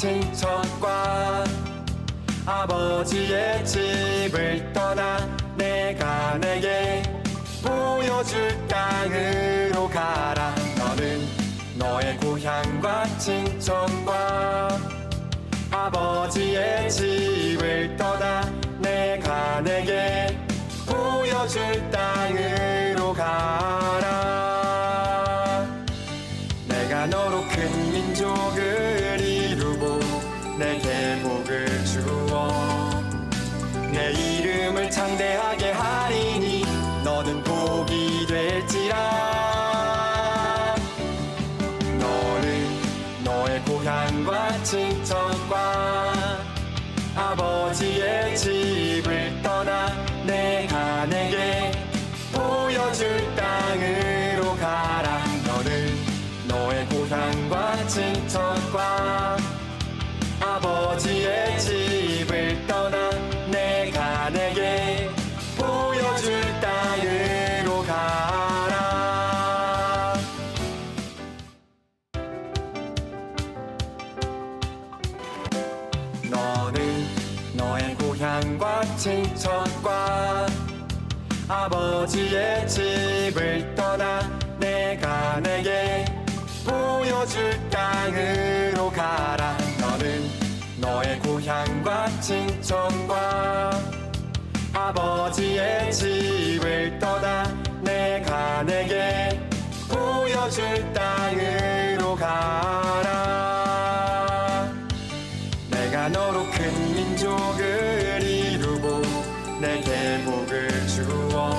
친척과 아버지의 집을 떠나 내가 내게 보여줄 땅으로 가라. 너는 너의 고향과 친척과 아버지의 집을 떠나 내가 내게 보여줄 땅으로 가라. 내가 너로 큰 민족을 이루고 내게 복을 주어 내 이름을 창대하게 하리니 너는 복이 될지라. 너는 너의 고향과 친척과 아버지의 집을 떠나 내가 내게 보여줄 땅으로 가라. 너는 너의 고향과 친척과 아버지의 집을 떠나 내가 내게 보여줄 땅으로 가라. 너는 너의 고향과 친척과 아버지의 집을 떠나 내가 내게 보여줄 땅으로 가라. 너는 너의 고향과 친척과 아버지의 집을 떠나 내가 내게 보여줄 땅으로 가라. 내가 너로 큰 민족을 이루고 내게 복을 주어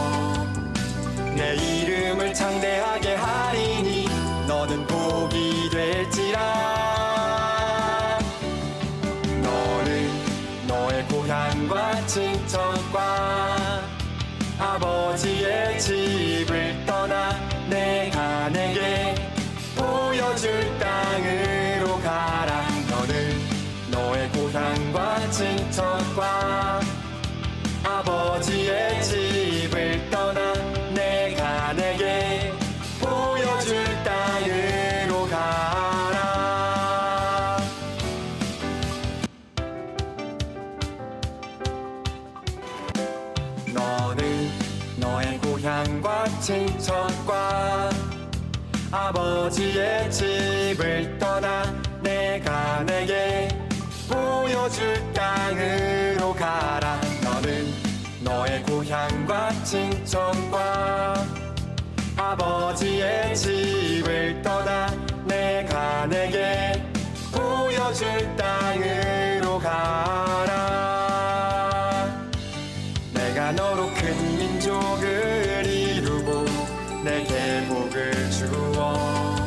내 이름을 창대하게 하리니 너는 복이 될지라. 너는 너의 고향과 친척과 아버지의 집을 떠나 내가 내게 보여줄 땅으로 가라. 너는 너의 고향과 친척과 아버지의 집을 떠나 내가 내게 보여줄 땅으로 가라. 너는 너의 고향과 친척과 아버지의 집을 떠나 내가 내게 보여줄 땅으로 가라. 너는 너의 고향과 친척과 아버지의 집을 떠나 내가 내게 보여줄 땅으로 가라. 내가 너로 큰 민족을 이루고 내게 복을 주어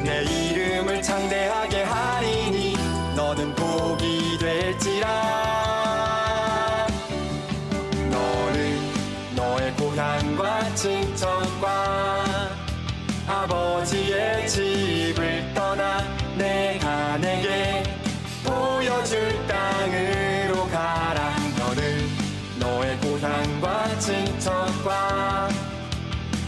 내 이름을 창대하게 하리니 너는 복이 될지라. 너는 너의 고향과 친척과 아버지의 집을 떠나 내가 내게 보여줄 땅으로 가라. 너는 너의 고향과 친척과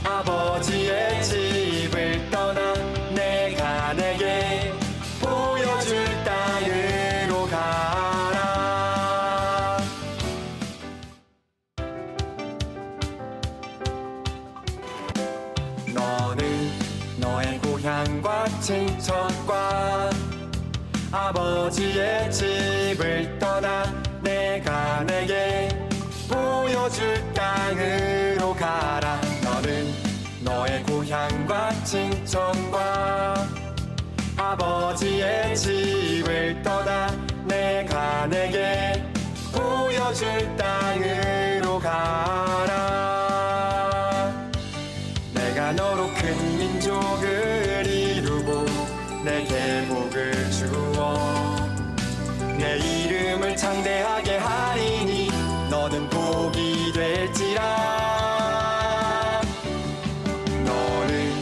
아버지의 집을 떠나 내가 내게 보여줄 땅으로 가라. 너는 너의 고향과 친척과 아버지의 집을 떠나 내가 내게 보여줄 땅으로 가라. 너는 너의 고향과 친척과 아버지의 집을 떠나 내가 내게 보여줄 땅으로 가라. 내가 너로 큰 민족을 이루고 내게 복을 주어 내 이름을 창대하게 하리니 너는 복이 될지라. 너는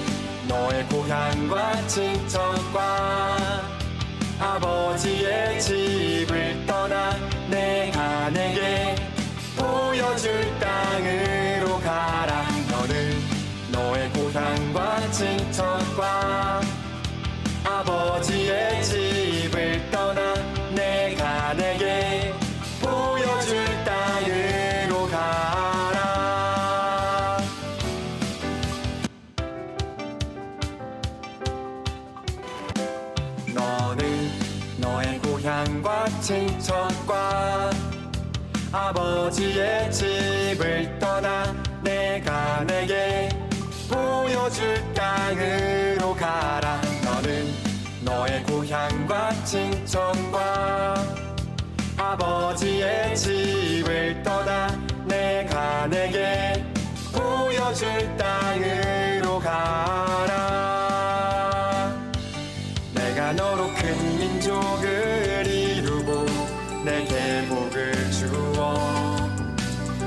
너의 고향과 친척과 아버지의 집을 떠나 내가 내게 보여줄 땅으로 가라. 너는 너의 고향과 친척과 아버지의 집을 떠나 내게 보여줄 땅으로 가라. 너는 너의 고향과 친척과 아버지의 집을 떠나 내가 내게 보여줄 땅으로 가라. 너는 너의 고향과 친척과 아버지의 집을 떠나 내가 내게 보여줄 땅으로 가라. 내가 너로 큰 민족을 이루고 내게 복을 주어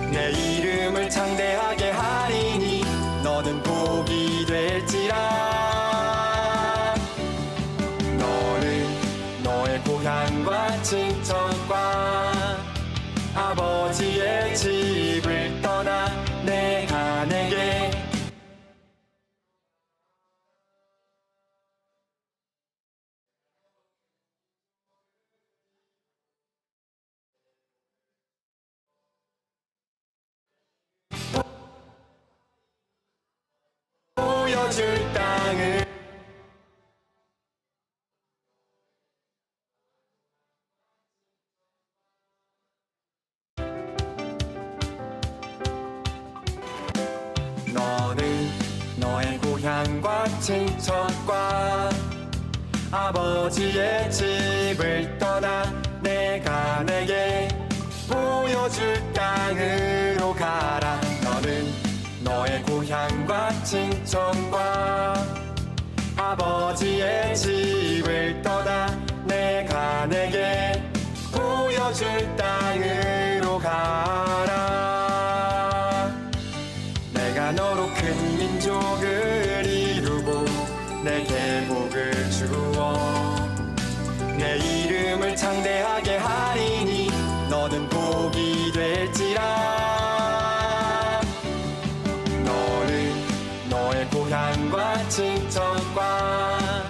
내 이름을 창대하게 하리니 너는 복이 될지라. 너는 너의 고향과 친척과 아버지의 집을 떠나 내가 내게 보여줄 땅을 너는 너의 고향과 친척과 아버지의 집을 떠나 내가 내게 보여줄 땅으로 가라. 너는 너의 고향과 친척과 아버지의 집을 떠나 내가 내게 보여줄 땅으로 가라. 내가 너로 큰 민족을 이루고 내게 복을 주어 내 이름을 창대하게 하리니 너는 복이 될지라. 너는 너의 고향과 친척과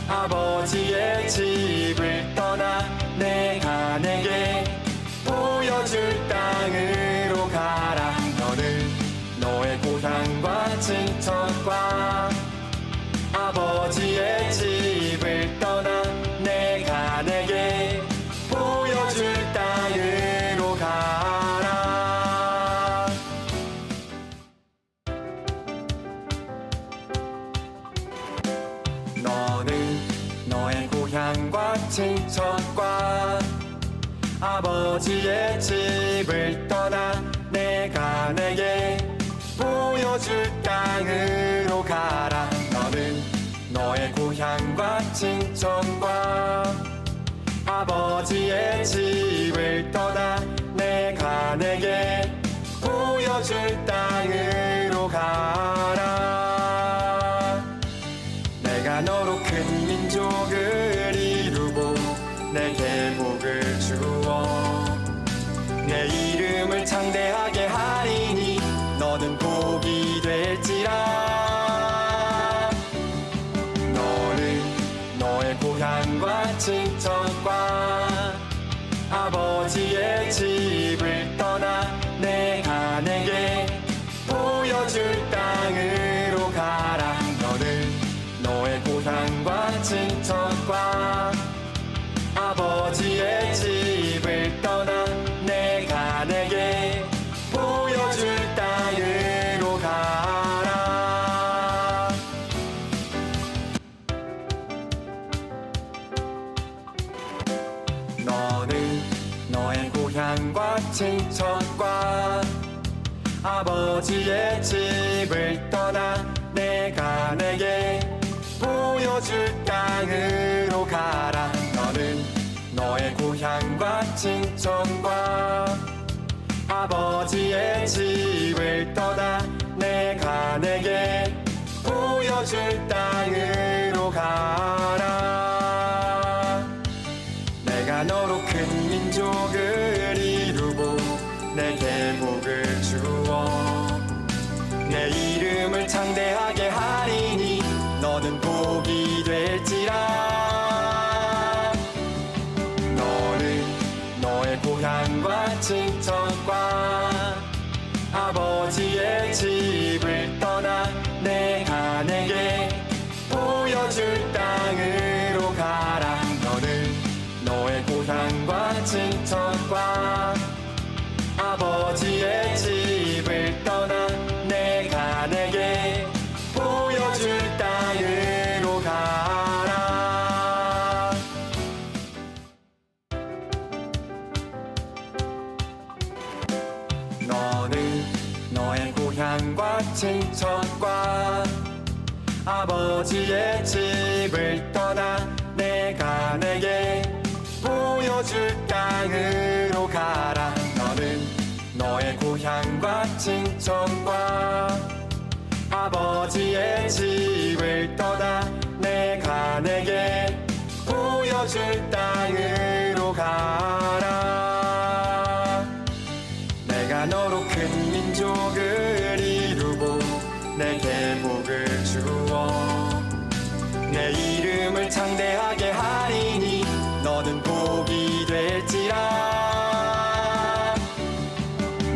아버지의 집을 떠나 내가 내게 보여줄 땅으로 가라. 너는 너의 고향과 친척과 아버지의 집을 떠나 내가 내게 보여줄 땅으로 가라. 너는 너의 고향과 친척과 아버지의 집을 떠나 내가 내게 보여줄 땅으로 가라. 너는 너의 고향과 친척과 아버지의 집을 떠나 내가 내게 보여줄 땅으로 가라. 내가 너로 큰 민족을 이루고 내게 복을 주어 내 이름을 창대하게 하리니 너는 복이 될지라. 너는 너의 고향과 친척과 아버지의 집을 떠나 내가 내게 보여줄 땅으로 가라. 너는 너의 고향과 친척과 아버지의 집을 떠나 내가 내게 보여줄 땅으로 가라. 너는 너의 고향과 친척과 아버지의 집을 떠나 내가 내게 보여줄 땅으로 가라. 너는 너의 고향과 친척과 아버지의 집을 떠나 내가 내게 보여줄 땅으로 가라. 내가 너로 큰 민족을 이루고 내게 복을 주어 내 이름을 창대하게 하리니 너는 복이 될지라. 너는 너의 고향과 친척과 아버지의 집을 떠나 내가 내게 보여줄 땅으로 가라. 너는 너의 고향과 친척과 아버지의 집을 떠나 내가 내게 보여줄 땅으로 가라. 너는 너의 고향과 친척과 아버지의 집을 떠나 내가 내게 보여줄 땅으로 가라. 너는 너의 고향과 친척과 아버지의 집을 떠나 내가 내게 보여줄 땅으로 가라. 내가 너로 큰 민족을 이루고 내게 복을 주어 내 이름을 창대하게 하리니 너는 복이 될지라.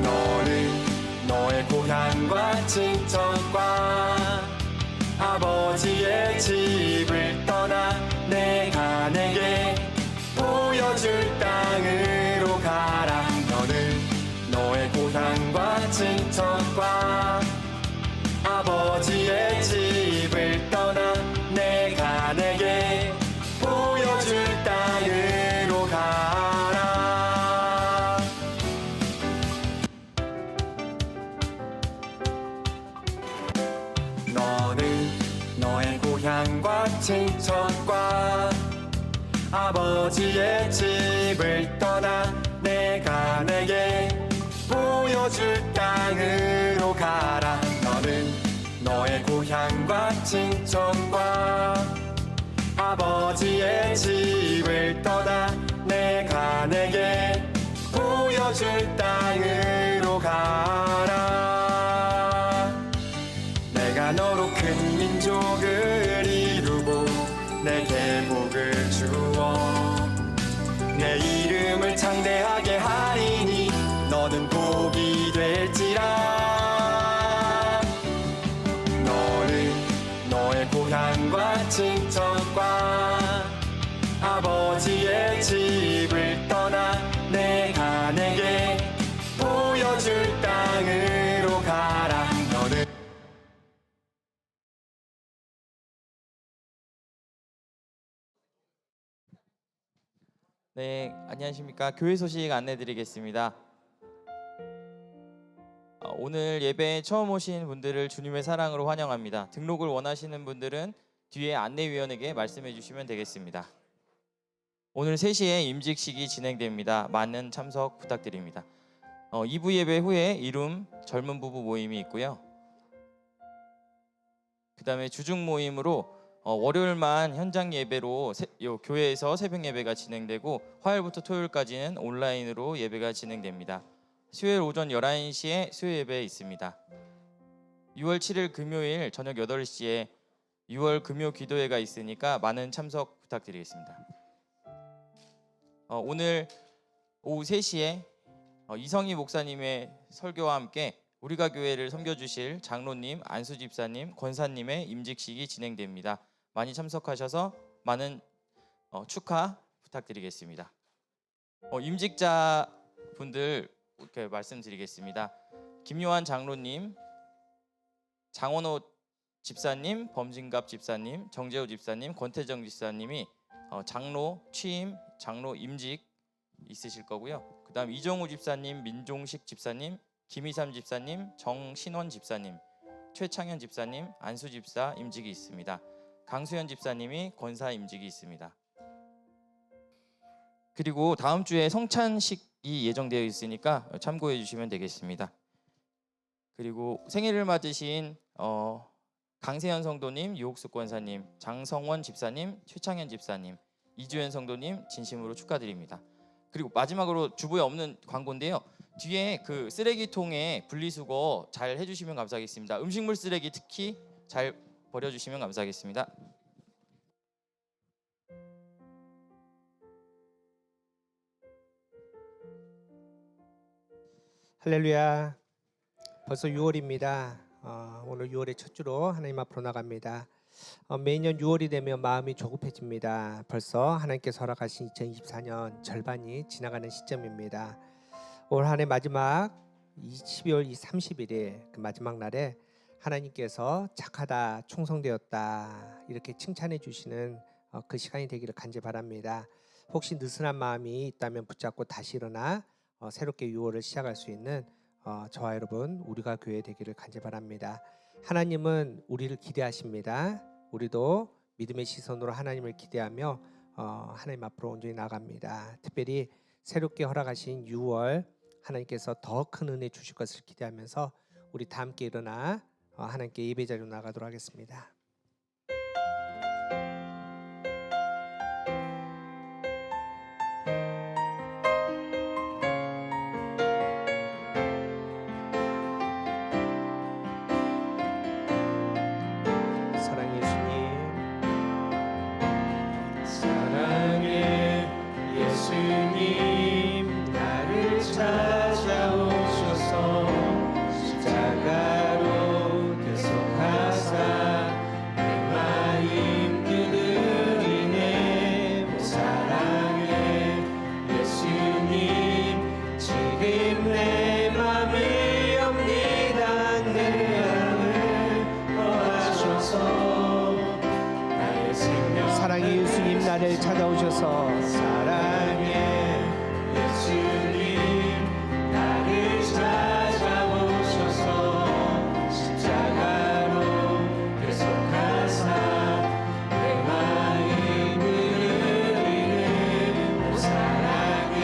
너는 너의 고향과 친척과 아버지의 집을 떠나 내가 내게 보여줄 땅으로 가라. 너는 너의 고향과 친척과 아버지의 집을 떠나 내가 내게 보여줄 땅으로 가라. 너는 너의 고향과 친척과 아버지의 집을 떠나 내가 내게 보여줄 땅으로 가라. 너는 너의 고향과 친척과 아버지의 집을 떠나 내가 내게 보여줄 땅으로 가라. 내가 너로 큰 민족을 이루고 내게 복을 주어 내 이름을 창대하게 하리니 너는 복이 될지라. 너는 너의 고향과 친척과 아버지의 집을 떠나 내가 내게 보여줄 땅으로 가라. 너는 네, 안녕하십니까. 교회 소식 안내드리겠습니다. 오늘 예배에 처음 오신 분들을 주님의 사랑으로 환영합니다. 등록을 원하시는 분들은 뒤에 안내위원에게 말씀해 주시면 되겠습니다. 오늘 3시에 임직식이 진행됩니다. 많은 참석 부탁드립니다. 2부 예배 후에 이룸 젊은 부부 모임이 있고요. 그 다음에 주중 모임으로 월요일만 현장 예배로 교회에서 새벽 예배가 진행되고 화요일부터 토요일까지는 온라인으로 예배가 진행됩니다. 수요일 오전 11시에 수요 예배 있습니다. 6월 7일 금요일 저녁 8시에 6월 금요 기도회가 있으니까 많은 참석 부탁드리겠습니다. 오늘 오후 3시에 이성희 목사님의 설교와 함께 우리가 교회를 섬겨주실 장로님, 안수 집사님, 권사님의 임직식이 진행됩니다. 많이 참석하셔서 많은 축하 부탁드리겠습니다. 임직자 분들 이렇게 말씀드리겠습니다. 김요한 장로님, 장원호 집사님, 범진갑 집사님, 정재호 집사님, 권태정 집사님이 장로 취임, 장로 임직 있으실 거고요. 그 다음 이정우 집사님, 민종식 집사님, 김희삼 집사님, 정신원 집사님, 최창현 집사님, 안수 집사 임직이 있습니다. 강수현 집사님이 권사 임직이 있습니다. 그리고 다음 주에 성찬식이 예정되어 있으니까 참고해 주시면 되겠습니다. 그리고 생일을 맞으신 강세현 성도님, 유옥수 권사님, 장성원 집사님, 최창현 집사님, 이주연 성도님 진심으로 축하드립니다. 그리고 마지막으로 주보에 없는 광고인데요. 뒤에 그 쓰레기통에 분리수거 잘 해주시면 감사하겠습니다. 음식물 쓰레기 특히 잘 버려주시면 감사하겠습니다. 할렐루야. 벌써 6월입니다. 오늘 6월의 첫 주로 하나님 앞으로 나갑니다. 매년 6월이 되면 마음이 조급해집니다. 벌써 하나님께서 허락하신 2024년 절반이 지나가는 시점입니다. 올 한 해 마지막 12월 30일에 그 마지막 날에 하나님께서 착하다, 충성되었다 이렇게 칭찬해 주시는 그 시간이 되기를 간절히 바랍니다. 혹시 느슨한 마음이 있다면 붙잡고 다시 일어나 새롭게 6월을 시작할 수 있는 저와 여러분 우리가 교회 되기를 간절히 바랍니다. 하나님은 우리를 기대하십니다. 우리도 믿음의 시선으로 하나님을 기대하며 하나님 앞으로 온전히 나갑니다. 특별히 새롭게 허락하신 6월 하나님께서 더 큰 은혜 주실 것을 기대하면서 우리 다 함께 일어나 하나님께 예배 자리로 나가도록 하겠습니다. 사랑의 예수님, 사랑의 예수님, 나를 찾아오셔서 십자가로 계속하사 내 마음 두드리네. 사랑의 예수님, 지금 내 맘이 옵니다. 내 안을 거하셔서 나의 생명. 사랑의 예수님 나를 찾아오셔서 사랑의 예수님, 나를 찾아오셔서 십자가로 계속하사 내 마음을 드리는. 사랑의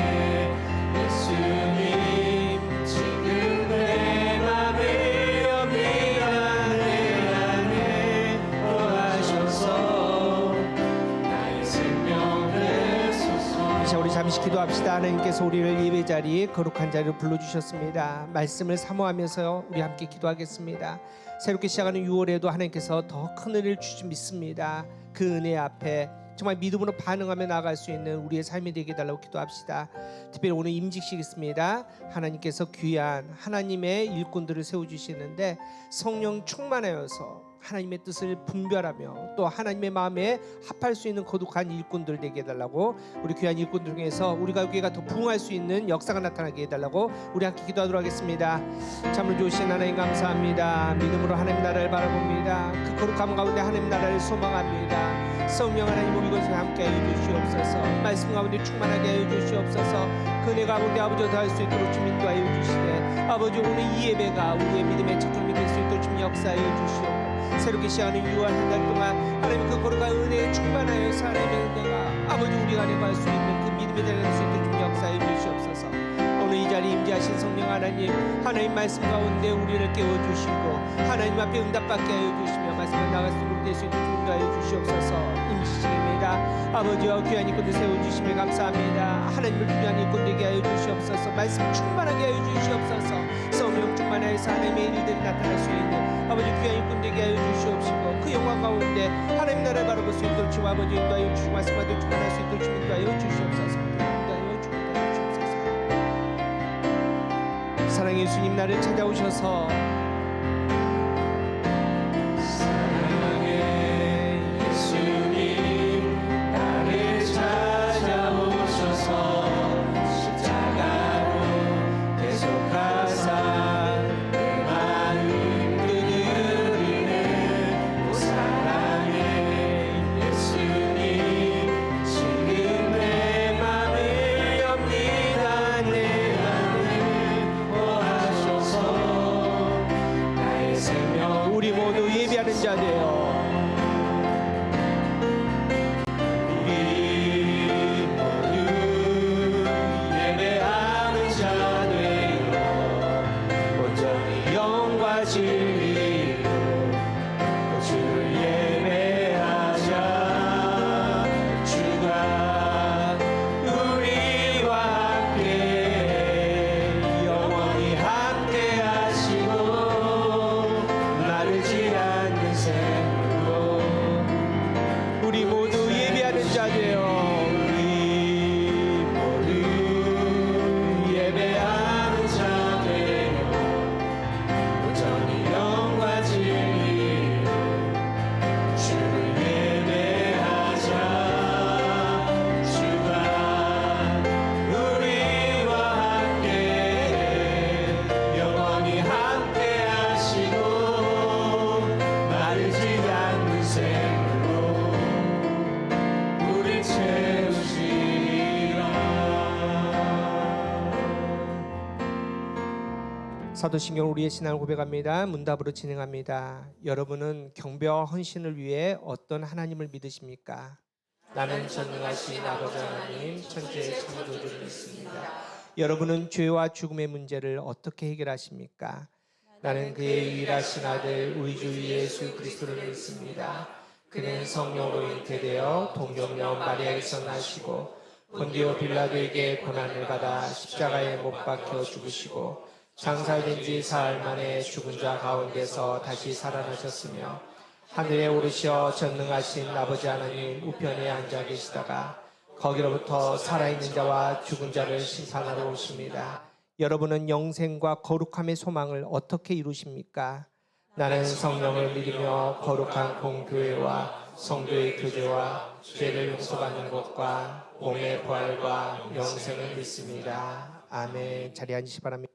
예수님, 지금 내 맘이 옵니다. 내 안에 거하셔서 나의 생명을 소서. 자, 우리 잠시 기도합시다. 하나님께서 우리를 예배 자리에 거룩한 자리로 불러주셨습니다. 말씀을 사모하면서 우리 함께 기도하겠습니다. 새롭게 시작하는 6월에도 하나님께서 더 큰 은혜를 주시 믿습니다. 그 은혜 앞에 정말 믿음으로 반응하며 나아갈 수 있는 우리의 삶이 되게 해달라고 기도합시다. 특별히 오늘 임직식 있습니다. 하나님께서 귀한 하나님의 일꾼들을 세워주시는데 성령 충만하여서 하나님의 뜻을 분별하며 또 하나님의 마음에 합할 수 있는 거룩한 일꾼들 되게 해달라고, 우리 귀한 일꾼들 중에서 우리가 교회가 더 부흥할 수 있는 역사가 나타나게 해달라고 우리 함께 기도하도록 하겠습니다. 참을 좋으신 하나님 감사합니다. 믿음으로 하나님 나라를 바라봅니다. 그 거룩함 가운데 하나님 나라를 소망합니다. 성령 하나님 우리 곳에 함께하여 주시옵소서. 말씀 가운데 충만하게 하여 주시옵소서. 그 은혜 가운데 아버지와 더할 수 있도록 주 인도하여 주시되 아버지 오늘 이 예배가 우리의 믿음의 첫걸음이 될 수 있도록 주 역사하여 주시옵소서. 새롭게 시작하는 6월 한 달 동안 하나님 그 거룩한 은혜에 충만하여 하나님의 은혜가 아버지 우리가 내가 수 있는 그 믿음의 자리가 될 수 있도록 주 역사하여 주시옵소서. 오늘 이 자리에 임재하신 성령 하나님 말씀 가운데 우리를 깨워주시고 하나님 앞에 응답받게 하여 주시며 말씀을 나갈 수 있도록 될 수 있도록 인도하여 주시옵소서. 임시식입니다. 아버지와 귀한 일꾼들 세워주시며 감사합니다. 하나님을 귀한 일꾼 되게 하여 주시옵소서. 말씀 충만하게 하여 주시옵소서. 성령 충만하여서 하나님의 일들이 나타날 수 있는 아버지 귀한 일꾼 되게 하여 주시옵시고 그 영광 가운데 하나님 나라를 바라볼 수 있도록 주 아버지 인도하여 주시고 말씀하여 충만할 수 있도록 주 인도하여 주시옵소서. 인도하여 주시옵소서. 사랑의 예수님 나를 찾아오셔서 사랑의 예수님, 나를 찾아오셔서 십자가로 계속하사 내 마음 두드리는. 사랑의 예수님, 지금 내 맘을 엽니다. 내 안을 거하셔서 나의 생명. 우리 모두 예배하는 자 되어 우리 모두 예배하는 자 되어 온전히 영과 진리로 주를 예배하자. 주가 우리와 함께 영원히 함께 하시고 마르지 않는 샘으로 우리 모두 예배하는 자 되어 우리 모두 예배하는 자 되어 사도신경 우리의 신앙을 고백합니다. 문답으로 진행합니다. 여러분은 경배와 헌신을 위해 어떤 하나님을 믿으십니까? 나는 전능하신 아버지 하나님 천지의 창조주를 믿습니다. 여러분은 죄와 죽음의 문제를 어떻게 해결하십니까? 나는 그의 유일하신 아들 우리 주 예수 그리스도를 믿습니다. 그는 성령으로 잉태되어 동정녀 마리아에서 나시고 본디오 빌라도에게 고난을 받아 십자가에 못 박혀 죽으시고 장사된 지 사흘 만에 죽은 자 가운데서 다시 살아나셨으며 하늘에 오르셔 전능하신 아버지 하나님 우편에 앉아 계시다가 거기로부터 살아있는 자와 죽은 자를 심판하러 오십니다. 여러분은 영생과 거룩함의 소망을 어떻게 이루십니까? 나는 성령을 믿으며 거룩한 공교회와 성도의 교제와 죄를 용서받는 것과 몸의 부활과 영생을 믿습니다. 아멘. 자리에 앉으시 바랍니다.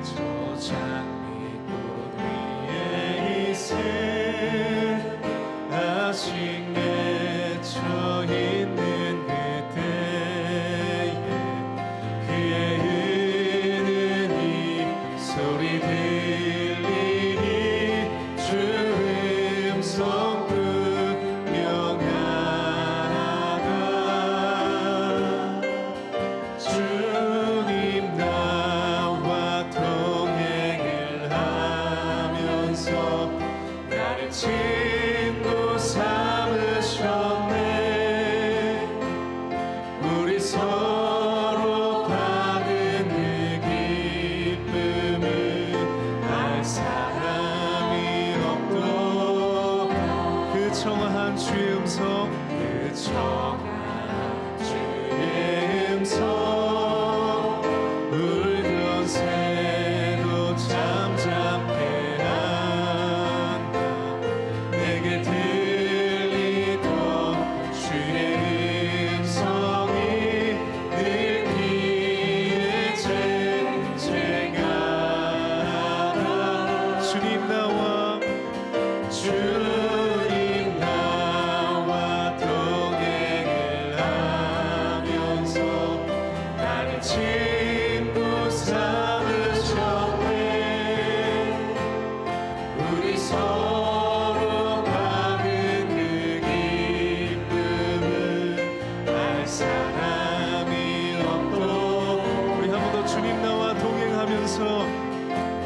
저 장미꽃 위에 있을 아직 맺혀 있는 그때에 그의 은은히 소리 들리니 주 음성 분명하다. 주님 나와 동행을 하면서 나를 친구 삼으셨네. 우리 서로 받은 그 기쁨을 알 사람이 없도다. 그 청아한 주의 음성 그 청아한 주의 음성 울던 새도 잠잠해 한다. 내게 들리던 주의 음성이 늘 귀에 쟁쟁하다. 주님 나와 동행을 하면서 나를 친구 삼으셨네. 우리 서로 받은 그 기쁨을 알 사람이 없도록 우리 한 번 더 주님 나와 동행하면서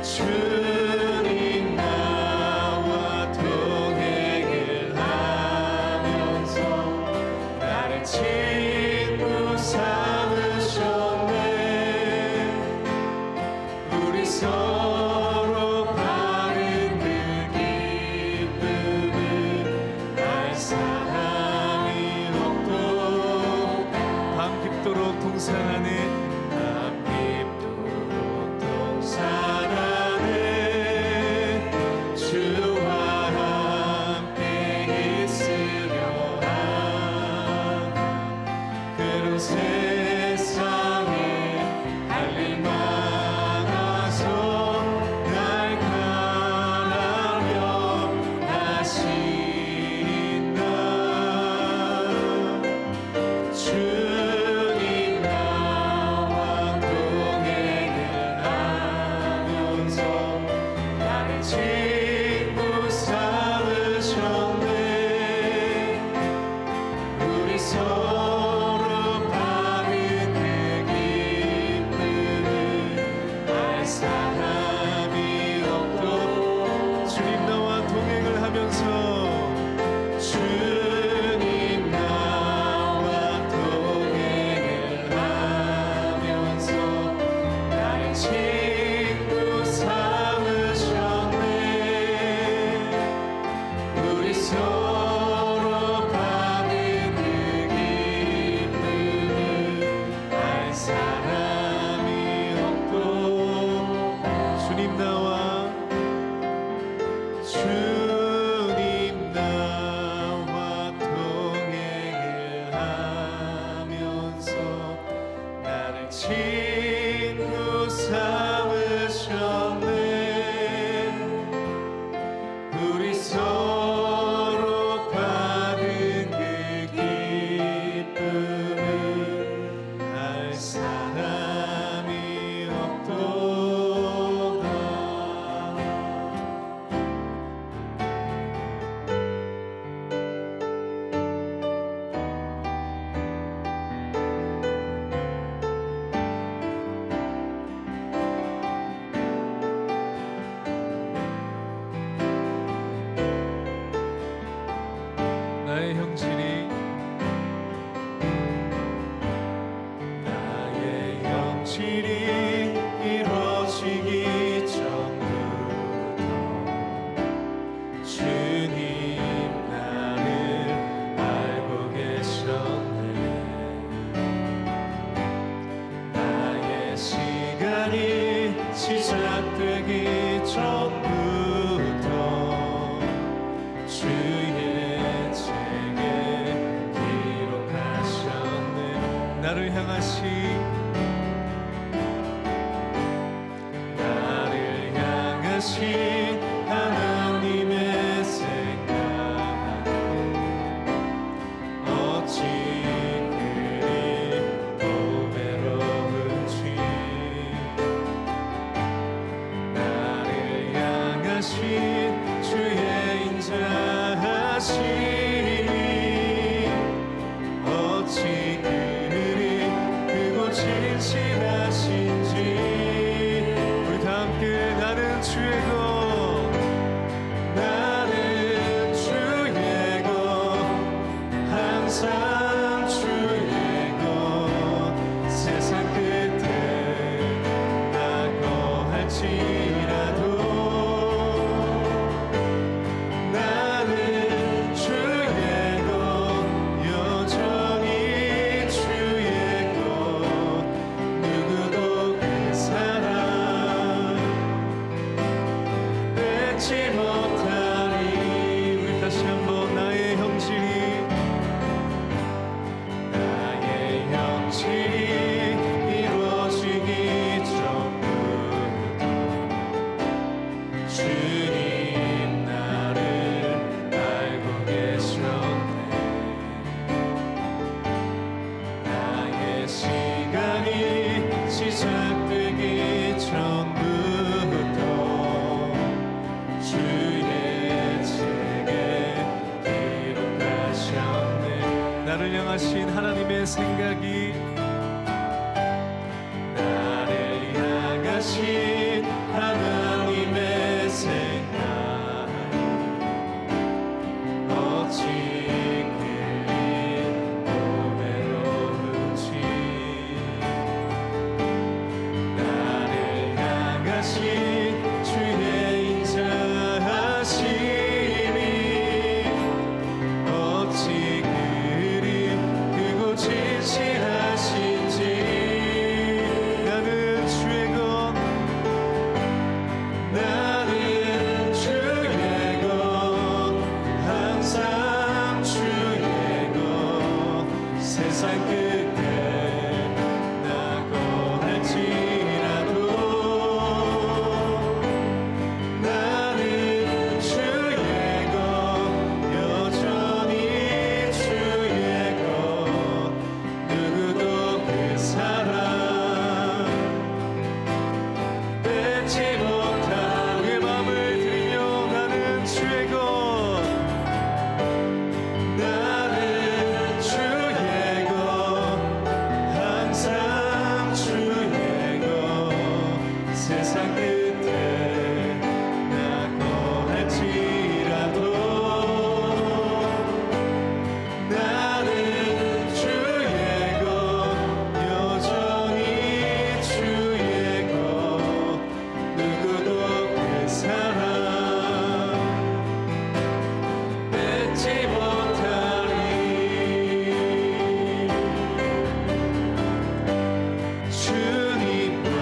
주님 나와 동행을 하면서 나를 친구 삼으셨네. 우리 서로 받은 그 기쁨을 알 사람이 없도록 밤 깊도록 동산하네. 밤 깊도록 동산하네. 주와 함께 있으려 하나. 그런 세상에 할 일 많아서 날 가라며 하신다. 주님 나와 동행을 하면서 나를 친구 삼으셨네. 우리 서로 받은 그 기쁨을 알 사람이 없도록 주님 나와 동행을 하면서 주님 나와 동행을 하면서 나를 친구 삼으셨네. 우리 서로 받은 그 기쁨을 알 사람이 없도록 주님 나와 동행을 하면서 나를 친구 삼으셨네. 향하신 하나님의 생각 어찌 그리 또 외로운지 나를 향하신 주의 인자하심이 어찌 그리 크고 진실하신지 우리 다 함께 나는 주의 것 나는 주의 것 항상 주의 것 세상 끝에 나고 할지라도 나는 주의 것 여전히 주의 것 누구도 그 사랑 뺏지 못하리 우리 다시 한번 나의 형질이 이루어지기 전부터 주님 나를 알고 계셨네 나의 시간이 시작되기 전부터 주의 책에 기록하셨네 나를 향하신 하나님의 생각이 나를 향하신 하나님의 생각 어찌 그리 또 외로운지 나를 향하신 주의 인자하심이 어찌 그리 크고 진실하신지 나는 주의 것 나는 주의 것 항상 주의 것 세상 끝에 나고 할지라도 나는 주의 것 여전히 주의 것 누구도 그 사랑 뺏지 못한 우리의 마음을 드리며 나는 주의 것 나는 주의 것 항상 주의 것 세상 끝에 나고 할지라도 나는 주의 것 여전히 주의 것 누구도 그 사랑 뺏지 못하리 주님과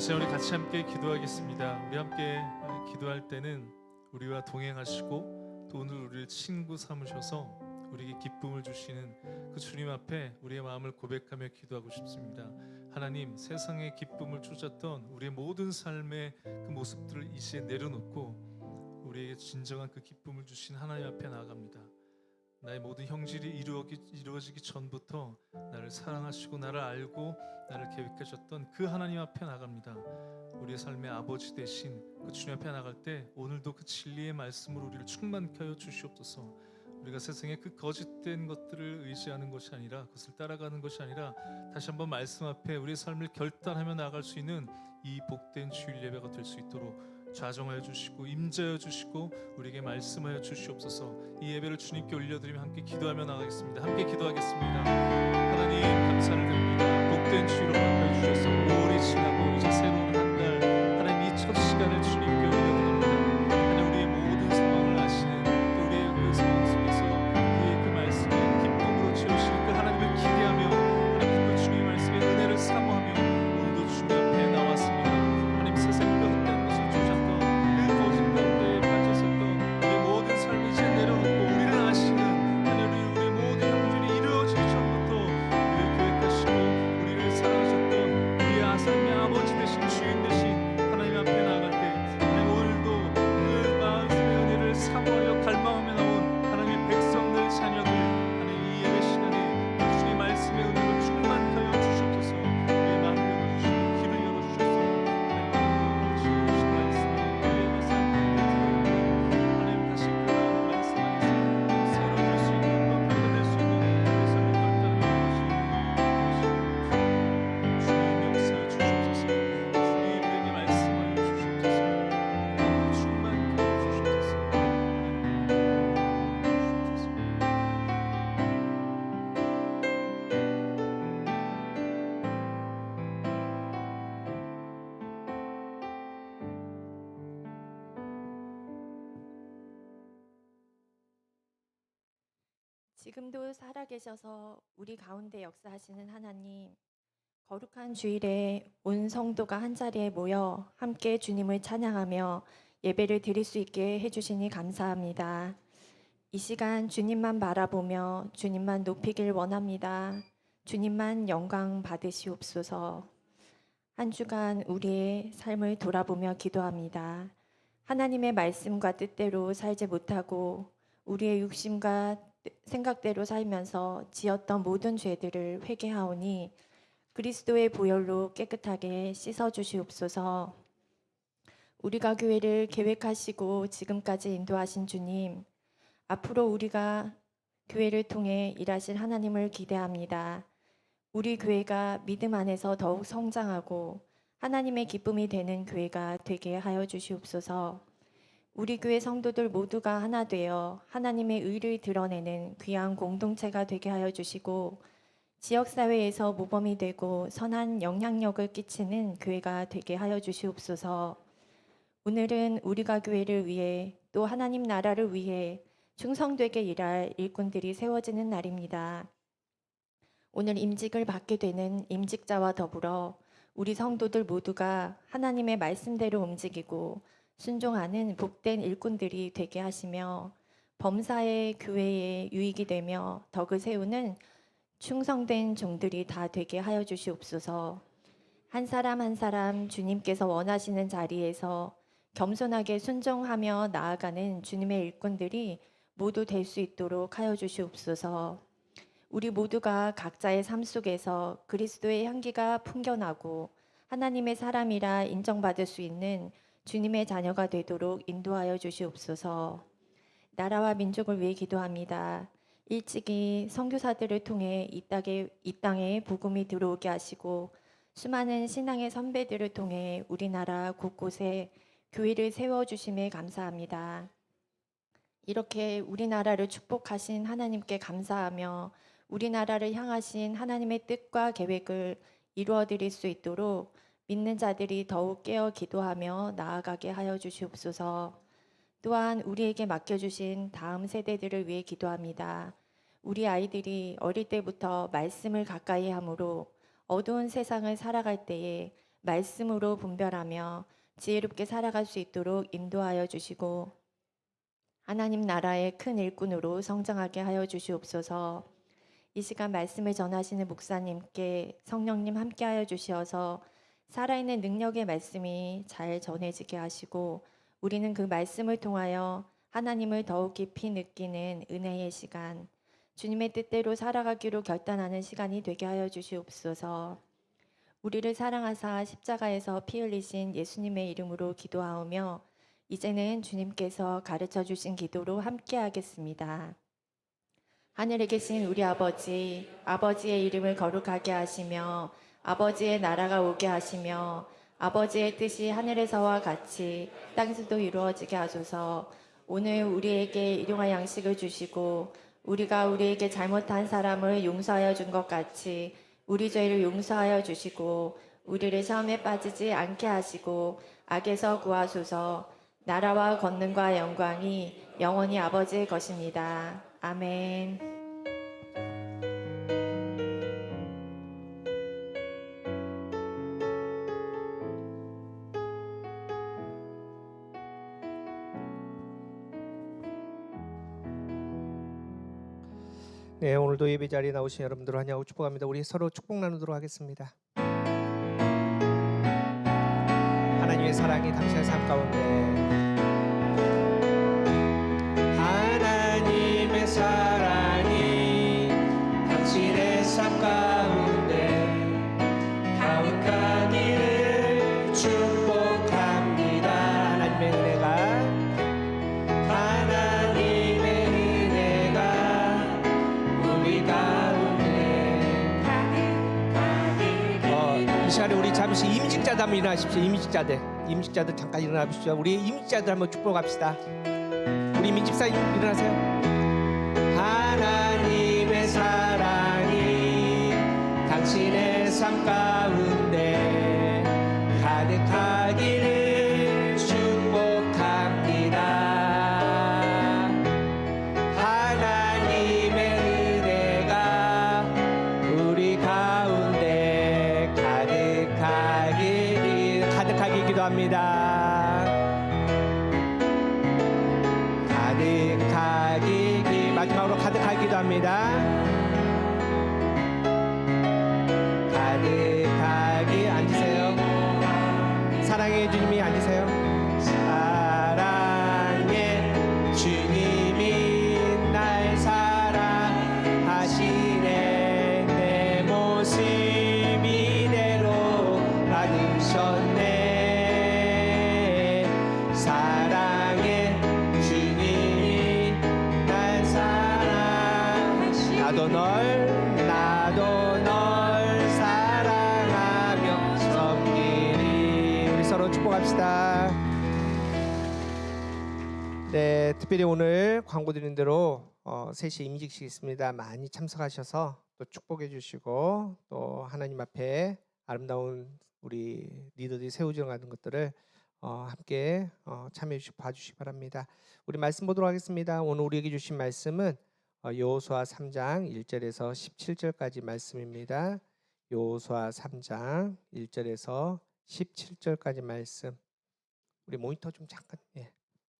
시간 우리 같이 함께 기도하겠습니다. 우리 함께 기도할 때는 우리와 동행하시고 또 오늘 우리를 친구 삼으셔서 우리에게 기쁨을 주시는 그 주님 앞에 우리의 마음을 고백하며 기도하고 싶습니다. 하나님, 세상의 기쁨을 쫓았던 우리의 모든 삶의 그 모습들을 이제 내려놓고 우리에게 진정한 그 기쁨을 주신 하나님 앞에 나아갑니다. 나의 모든 형질이 이루어지기 전부터 나를 사랑하시고 나를 알고 나를 계획하셨던 그 하나님 앞에 나갑니다. 우리의 삶의 아버지 되신 그 주님 앞에 나갈 때 오늘도 그 진리의 말씀으로 우리를 충만케 하여 주시옵소서. 우리가 세상의 그 거짓된 것들을 의지하는 것이 아니라, 그것을 따라가는 것이 아니라 다시 한번 말씀 앞에 우리의 삶을 결단하며 나아갈 수 있는 이 복된 주일 예배가 될 수 있도록 좌정하여 주시고 임재하여 주시고 우리에게 말씀하여 주시옵소서. 이 예배를 주님께 올려드리며 함께 기도하며 나가겠습니다. 함께 기도하겠습니다. 하나님, 감사를 드립니다. 복된 주일로 바꿔 주셔서 오래 지나고 이제 새로운 한 달, 하나님 이 첫 시간을 주님께 올려드립니다. 하나님, 우리의 모든 상황을 아시는, 또 우리의 그 상황 속에서 그의 그 말씀을 기쁨으로 채우시는 그 하나님을 기대하며, 하나님 그 주님의 말씀의 은혜를 사모하며 오늘도 주님 앞에 나왔습니다. 하나님, 세상의 그 헛된 것을 쫓았던 그 거짓 가운데 빠졌었던 우리의 모든 삶을 이제 내려놓고 우리를 아시는 하나님, 우리의 모든 형질이 이루어지기 전부터 우리를 계획하시고 우리를 사랑하셨던 우리의 하나님의 아버지 되신 주인 되신 하나님 앞에 나아갈 때, 하나님 오늘도 그 마음의 은혜를 사모하여 갈망하며 나온 하나님의 백성들, 자녀들, 하나님 이 예배 시간에 주님의 말씀의 은혜로 충만케 하여 주시옵소서. 우리의 마음을 열어주시고 귀를 열어주셔서 하나님 주신 말씀에 우리의 삶을 하나님 다시 그 말씀 안에서 새로워질 수 있는 것, 변화될 수 있는 우리의 삶을 결단하여 주님 역사해 주시옵소서. 주님 우리에게 말씀하여 주시옵소서. 충만케 하여 주시옵소서. 지금도 살아계셔서 우리 가운데 역사하시는 하나님, 거룩한 주일에 온 성도가 한자리에 모여 함께 주님을 찬양하며 예배를 드릴 수 있게 해주시니 감사합니다. 이 시간 주님만 바라보며 주님만 높이길 원합니다. 주님만 영광 받으시옵소서. 한 주간 우리의 삶을 돌아보며 기도합니다. 하나님의 말씀과 뜻대로 살지 못하고 우리의 육심과 생각대로 살면서 지었던 모든 죄들을 회개하오니 그리스도의 보혈로 깨끗하게 씻어주시옵소서. 우리가 교회를 계획하시고 지금까지 인도하신 주님, 앞으로 우리가 교회를 통해 일하실 하나님을 기대합니다. 우리 교회가 믿음 안에서 더욱 성장하고 하나님의 기쁨이 되는 교회가 되게 하여 주시옵소서. 우리 교회 성도들 모두가 하나 되어 하나님의 의를 드러내는 귀한 공동체가 되게 하여 주시고 지역사회에서 모범이 되고 선한 영향력을 끼치는 교회가 되게 하여 주시옵소서. 오늘은 우리가 교회를 위해 또 하나님 나라를 위해 충성되게 일할 일꾼들이 세워지는 날입니다. 오늘 임직을 받게 되는 임직자와 더불어 우리 성도들 모두가 하나님의 말씀대로 움직이고 순종하는 복된 일꾼들이 되게 하시며 범사의 교회에 유익이 되며 덕을 세우는 충성된 종들이 다 되게 하여 주시옵소서. 한 사람 한 사람 주님께서 원하시는 자리에서 겸손하게 순종하며 나아가는 주님의 일꾼들이 모두 될 수 있도록 하여 주시옵소서. 우리 모두가 각자의 삶 속에서 그리스도의 향기가 풍겨나고 하나님의 사람이라 인정받을 수 있는 주님의 자녀가 되도록 인도하여 주시옵소서. 나라와 민족을 위해 기도합니다. 일찍이 선교사들을 통해 이 땅에 복음이 들어오게 하시고 수많은 신앙의 선배들을 통해 우리나라 곳곳에 교회를 세워주심에 감사합니다. 이렇게 우리나라를 축복하신 하나님께 감사하며 우리나라를 향하신 하나님의 뜻과 계획을 이루어드릴 수 있도록 믿는 자들이 더욱 깨어 기도하며 나아가게 하여 주시옵소서. 또한 우리에게 맡겨주신 다음 세대들을 위해 기도합니다. 우리 아이들이 어릴 때부터 말씀을 가까이 함으로 어두운 세상을 살아갈 때에 말씀으로 분별하며 지혜롭게 살아갈 수 있도록 인도하여 주시고 하나님 나라의 큰 일꾼으로 성장하게 하여 주시옵소서. 이 시간 말씀을 전하시는 목사님께 성령님 함께하여 주시어서 살아있는 능력의 말씀이 잘 전해지게 하시고 우리는 그 말씀을 통하여 하나님을 더욱 깊이 느끼는 은혜의 시간, 주님의 뜻대로 살아가기로 결단하는 시간이 되게 하여 주시옵소서. 우리를 사랑하사 십자가에서 피 흘리신 예수님의 이름으로 기도하오며 이제는 주님께서 가르쳐 주신 기도로 함께 하겠습니다. 하늘에 계신 우리 아버지, 아버지의 이름을 거룩하게 하시며 아버지의 나라가 오게 하시며 아버지의 뜻이 하늘에서와 같이 땅에서도 이루어지게 하소서. 오늘 우리에게 일용할 양식을 주시고 우리가 우리에게 잘못한 사람을 용서하여 준 것 같이 우리 죄를 용서하여 주시고 우리를 시험에 빠지지 않게 하시고 악에서 구하소서. 나라와 권능과 영광이 영원히 아버지의 것입니다. 아멘. 네, 오늘도 예배 자리에 나오신 여러분들 환영하고 축복합니다. 우리 서로 축복 나누도록 하겠습니다. 하나님의 사랑이 당신의 삶 가운데, 하나님의 사랑이 당신의 삶 가운데 가득하기를 축복합니다. 하나님의 은혜가 이 시간에 우리 잠시 임직자들 한번 일어나십시오. 임직자들 잠깐 일어나십시오. 우리 임직자들 한번 축복합시다. 우리 민집사님 일어나세요. 하나님의 사랑이 당신의 삶 가운데 가득하기를 축복합니다. 하나님의 은혜가 우리 가운데 가득하게 기도합니다. 가득하게 마지막으로 가득하게 기도합니다. 가득하게 앉으세요. 사랑의 주님이 앉으세요. 사랑의 주님이 날 사랑하시네. 내 모습 이대로 받으셨네. 사랑의 주님이 날 사랑하시네. 나도 널 사랑하며 섬기리. 우리 서로 축복합시다. 네, 특별히 오늘 광고 드린 대로 3시 임직식 있습니다. 많이 참석하셔서 또 축복해 주시고 또 하나님 앞에 아름다운 우리 리더들이 세워져가는 것들을 함께 참여해 주시고 봐주시기 바랍니다. 우리 말씀 보도록 하겠습니다. 오늘 우리에게 주신 말씀은 여호수아 3장 1절에서 17절까지 말씀입니다. 여호수아 3장 1절에서 17절까지 말씀. 우리 모니터 좀 잠깐.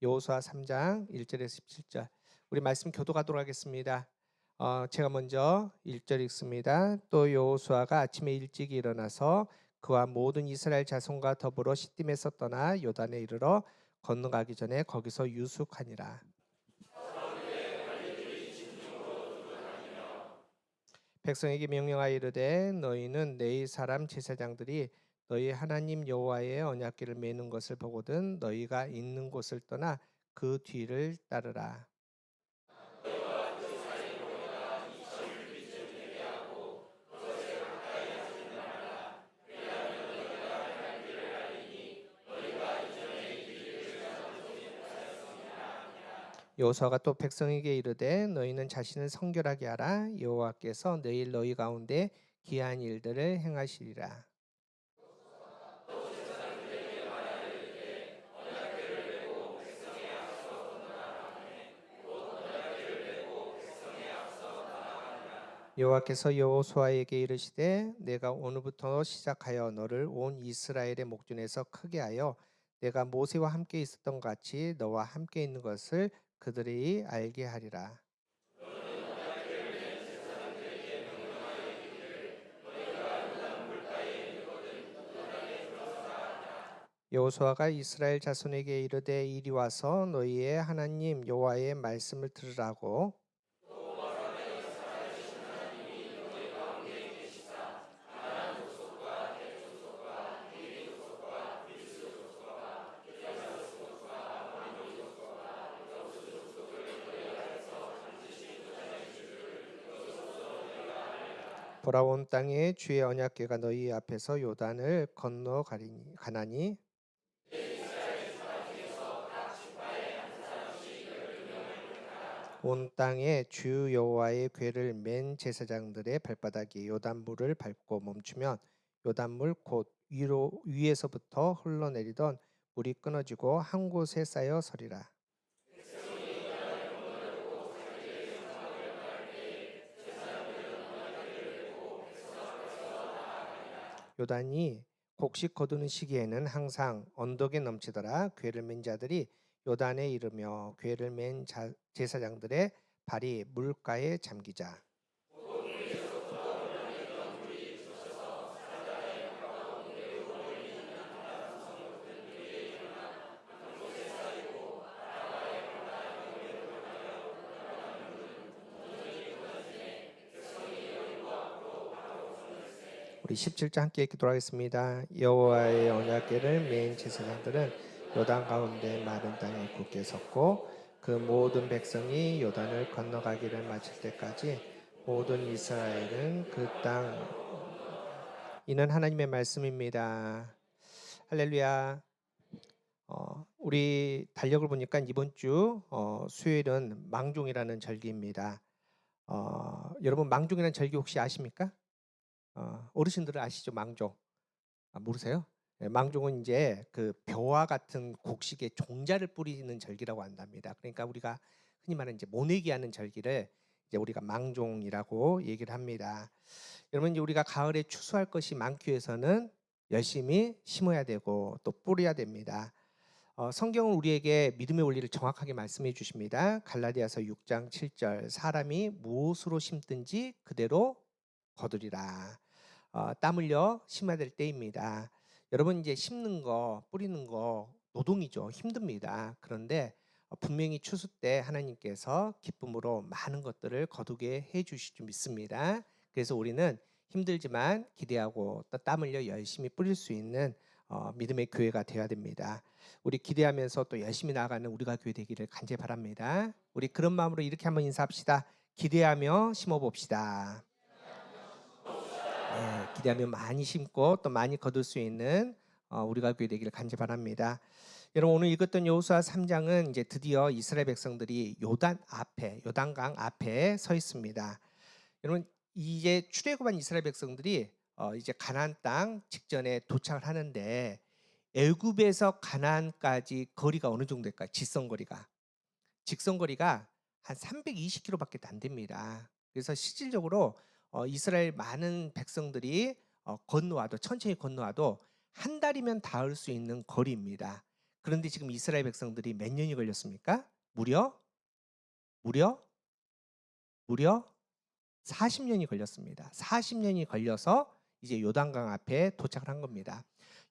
여호수아 3장 1절에서 17절. 우리 말씀 교도하도록 하겠습니다. 제가 먼저 1절 읽습니다. 또 여호수아가 아침에 일찍 일어나서 그와 모든 이스라엘 자손과 더불어 시딤에서 떠나 요단에 이르러 건너가기 전에 거기서 유숙하니라. 백성에게 명령하여 이르되 너희는 내 사람 제사장들이 너희 하나님 여호와의 언약궤를 메는 것을 보거든 너희가 있는 곳을 떠나 그 뒤를 따르라. 여호수아가 또 백성에게 이르되 너희는 자신을 성결하게 하라. 여호와께서 내일 너희 가운데 기이한 일들을 행하시리라. 여호와께서 여호수아에게 이르시되 내가 오늘부터 시작하여 너를 온 이스라엘의 목전에서 크게 하여 내가 모세와 함께 있었던 것 같이 너와 함께 있는 것을 그들이 알게 하리라. 여호수아가 이스라엘 자손에게 이르되 이리 와서 너희의 하나님 여호와의 말씀을 들으라고. 보라 온 땅에 주의 언약궤가 너희 앞에서 요단을 건너 가나니 온 땅에 주 여호와의 궤를 맨 제사장들의 발바닥이 요단물을 밟고 멈추면 요단물 곧 위에서부터 흘러내리던 물이 끊어지고 한 곳에 쌓여 서리라. 요단이 곡식 거두는 시기에는 항상 언덕에 넘치더라. 궤를 맨 자들이 요단에 이르며 궤를 맨 제사장들의 발이 물가에 잠기자. 우리 17절 함께 읽도록 하겠습니다. 여호와의 언약궤를 맨 제사장들은 요단 가운데 마른 땅에 굳게 섰고 그 모든 백성이 요단을 건너가기를 마칠 때까지 모든 이스라엘은 그 땅. 이는 하나님의 말씀입니다. 할렐루야. 우리 달력을 보니까 이번 주 수요일은 망종이라는 절기입니다. 여러분 망종이라는 절기 혹시 아십니까? 어르신들은 아시죠? 망종. 모르세요? 네, 망종은 이제 그 벼와 같은 곡식에 종자를 뿌리는 절기라고 한답니다. 그러니까 우리가 흔히 말하는 이제 모내기 하는 절기를 이제 우리가 망종이라고 얘기를 합니다. 여러분 이제 우리가 가을에 추수할 것이 많기 위해서는 열심히 심어야 되고 또 뿌려야 됩니다. 성경은 우리에게 믿음의 원리를 정확하게 말씀해 주십니다. 갈라디아서 6장 7절 사람이 무엇으로 심든지 그대로 거두리라. 땀 흘려 심어야 될 때입니다. 여러분 이제 심는 거 뿌리는 거 노동이죠. 힘듭니다. 그런데 분명히 추수 때 하나님께서 기쁨으로 많은 것들을 거두게 해 주실 줄 믿습니다. 그래서 우리는 힘들지만 기대하고 또 땀 흘려 열심히 뿌릴 수 있는 믿음의 교회가 되어야 됩니다. 우리 기대하면서 또 열심히 나아가는 우리가 교회 되기를 간절히 바랍니다. 우리 그런 마음으로 이렇게 한번 인사합시다. 기대하며 심어봅시다. 네, 기대하면 많이 심고 또 많이 거둘 수 있는 우리가 교회 되기를 간절히 바랍니다. 여러분 오늘 읽었던 여호수아 3장은 이제 드디어 이스라엘 백성들이 요단강 앞에 서 있습니다. 여러분 이제 출애굽한 이스라엘 백성들이 이제 가나안 땅 직전에 도착을 하는데 애굽에서 가나안까지 거리가 어느 정도 될까요? 직선거리가 한 320km밖에 안 됩니다. 그래서 실질적으로 이스라엘 많은 백성들이 건너와도 천천히 건너와도 한 달이면 닿을 수 있는 거리입니다. 그런데 지금 이스라엘 백성들이 몇 년이 걸렸습니까? 무려 40년이 걸렸습니다. 40년이 걸려서 이제 요단강 앞에 도착을 한 겁니다.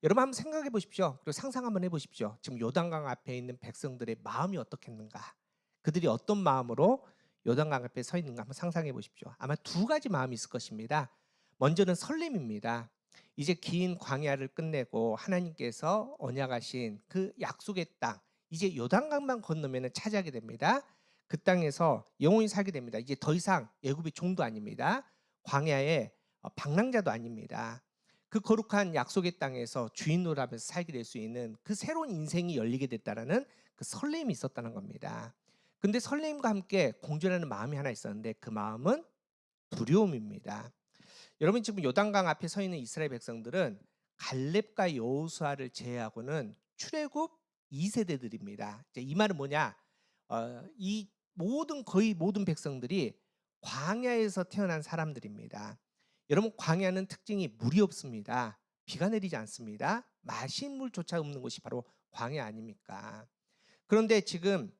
여러분 한번 생각해 보십시오. 그리고 상상 한번 해 보십시오. 지금 요단강 앞에 있는 백성들의 마음이 어떻겠는가? 그들이 어떤 마음으로 요단강 앞에 서 있는가 한번 상상해 보십시오. 아마 두 가지 마음이 있을 것입니다. 먼저는 설렘입니다. 이제 긴 광야를 끝내고 하나님께서 언약하신 그 약속의 땅, 이제 요단강만 건너면 차지하게 됩니다. 그 땅에서 영원히 살게 됩니다. 이제 더 이상 애굽의 종도 아닙니다. 광야의 방랑자도 아닙니다. 그 거룩한 약속의 땅에서 주인 노릇하면서 살게 될 수 있는 그 새로운 인생이 열리게 됐다라는 그 설렘이 있었다는 겁니다. 근데 설렘과 함께 공존하는 마음이 하나 있었는데 그 마음은 두려움입니다. 여러분 지금 요단강 앞에 서 있는 이스라엘 백성들은 갈렙과 여호수아를 제외하고는 출애굽 2세대들입니다. 이 말은 뭐냐? 이 거의 모든 백성들이 광야에서 태어난 사람들입니다. 여러분, 광야는 특징이 물이 없습니다. 비가 내리지 않습니다. 마실 물조차 없는 곳이 바로 광야 아닙니까? 그런데 지금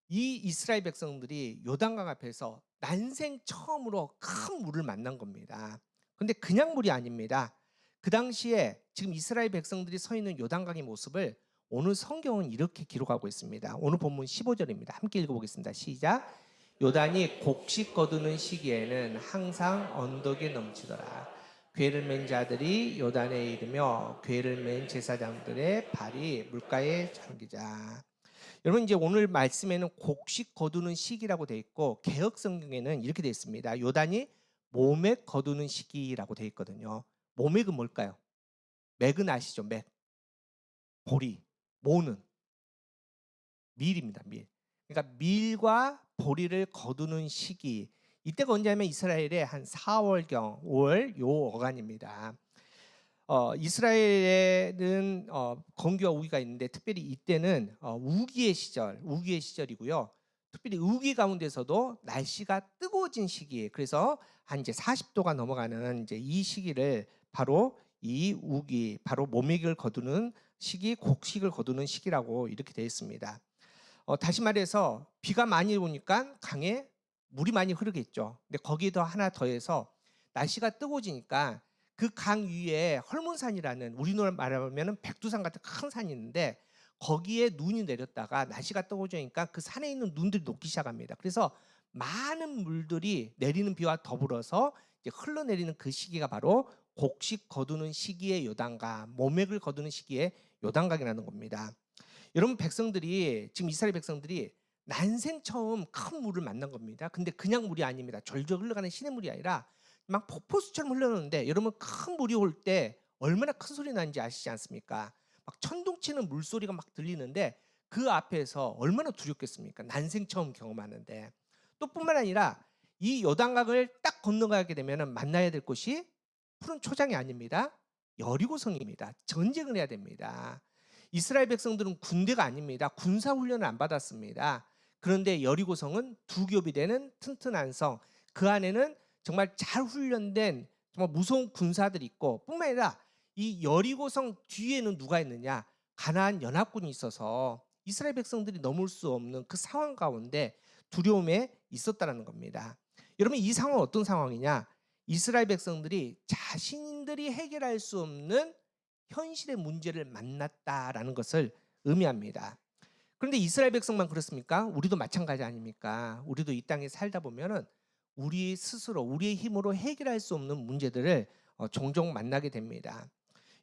이 이스라엘 백성들이 요단강 앞에서 난생 처음으로 큰 물을 만난 겁니다. 근데 그냥 물이 아닙니다. 그 당시에 지금 이스라엘 백성들이 서 있는 요단강의 모습을 오늘 성경은 이렇게 기록하고 있습니다. 오늘 본문 15절입니다. 함께 읽어보겠습니다. 시작. 요단이 곡식 거두는 시기에는 항상 언덕에 넘치더라. 궤를 맨 자들이 요단에 이르며 궤를 맨 제사장들의 발이 물가에 잠기자. 여러분, 이제 오늘 말씀에는 곡식 거두는 시기라고 되어 있고 개역 성경에는 이렇게 되어 있습니다. 요단이 모맥 거두는 시기라고 되어 있거든요. 모맥은 뭘까요? 맥은 아시죠? 맥. 보리. 모는 밀입니다. 밀. 그러니까 밀과 보리를 거두는 시기. 이때가 언제냐면 이스라엘의 한 4월경 5월 요 어간입니다. 이스라엘에는 건기와 우기가 있는데 특별히 이때는 우기의 시절이고요. 특별히 우기 가운데서도 날씨가 뜨거워진 시기에, 그래서 한 이제 40도가 넘어가는 이제 이 시기를 바로 이 우기, 바로 모맥을 거두는 시기, 곡식을 거두는 시기라고 이렇게 되어 있습니다. 다시 말해서 비가 많이 오니까 강에 물이 많이 흐르겠죠. 근데 거기에 더 하나 더해서 날씨가 뜨거워지니까 그 강 위에 헐몬산이라는, 우리나라 말하면 백두산 같은 큰 산이 있는데 거기에 눈이 내렸다가 날씨가 뜨거워지니까 그 산에 있는 눈들이 녹기 시작합니다. 그래서 많은 물들이 내리는 비와 더불어서 이제 흘러내리는 그 시기가 바로 곡식 거두는 시기의 요단강, 모맥을 거두는 시기의 요단강이라는 겁니다. 여러분, 백성들이 지금 이스라엘 백성들이 난생 처음 큰 물을 만난 겁니다. 근데 그냥 물이 아닙니다. 졸졸 흘러가는 시냇물이 아니라 막 폭포수처럼 흘러오는데, 여러분 큰 물이 올 때 얼마나 큰 소리 나는지 아시지 않습니까? 막 천둥치는 물소리가 막 들리는데 그 앞에서 얼마나 두렵겠습니까? 난생 처음 경험하는데. 또 뿐만 아니라 이 요단강을 딱 건너가게 되면 만나야 될 곳이 푸른 초장이 아닙니다. 여리고성입니다. 전쟁을 해야 됩니다. 이스라엘 백성들은 군대가 아닙니다. 군사훈련을 안 받았습니다. 그런데 여리고성은 두 겹이 되는 튼튼한 성, 그 안에는 정말 잘 훈련된 정말 무서운 군사들이 있고, 뿐만 아니라 이 여리고성 뒤에는 누가 있느냐? 가나안 연합군이 있어서 이스라엘 백성들이 넘을 수 없는 그 상황 가운데 두려움에 있었다는 겁니다. 여러분, 이 상황은 어떤 상황이냐? 이스라엘 백성들이 자신들이 해결할 수 없는 현실의 문제를 만났다라는 것을 의미합니다. 그런데 이스라엘 백성만 그렇습니까? 우리도 마찬가지 아닙니까? 우리도 이 땅에 살다 보면은 우리 스스로 우리의 힘으로 해결할 수 없는 문제들을 종종 만나게 됩니다.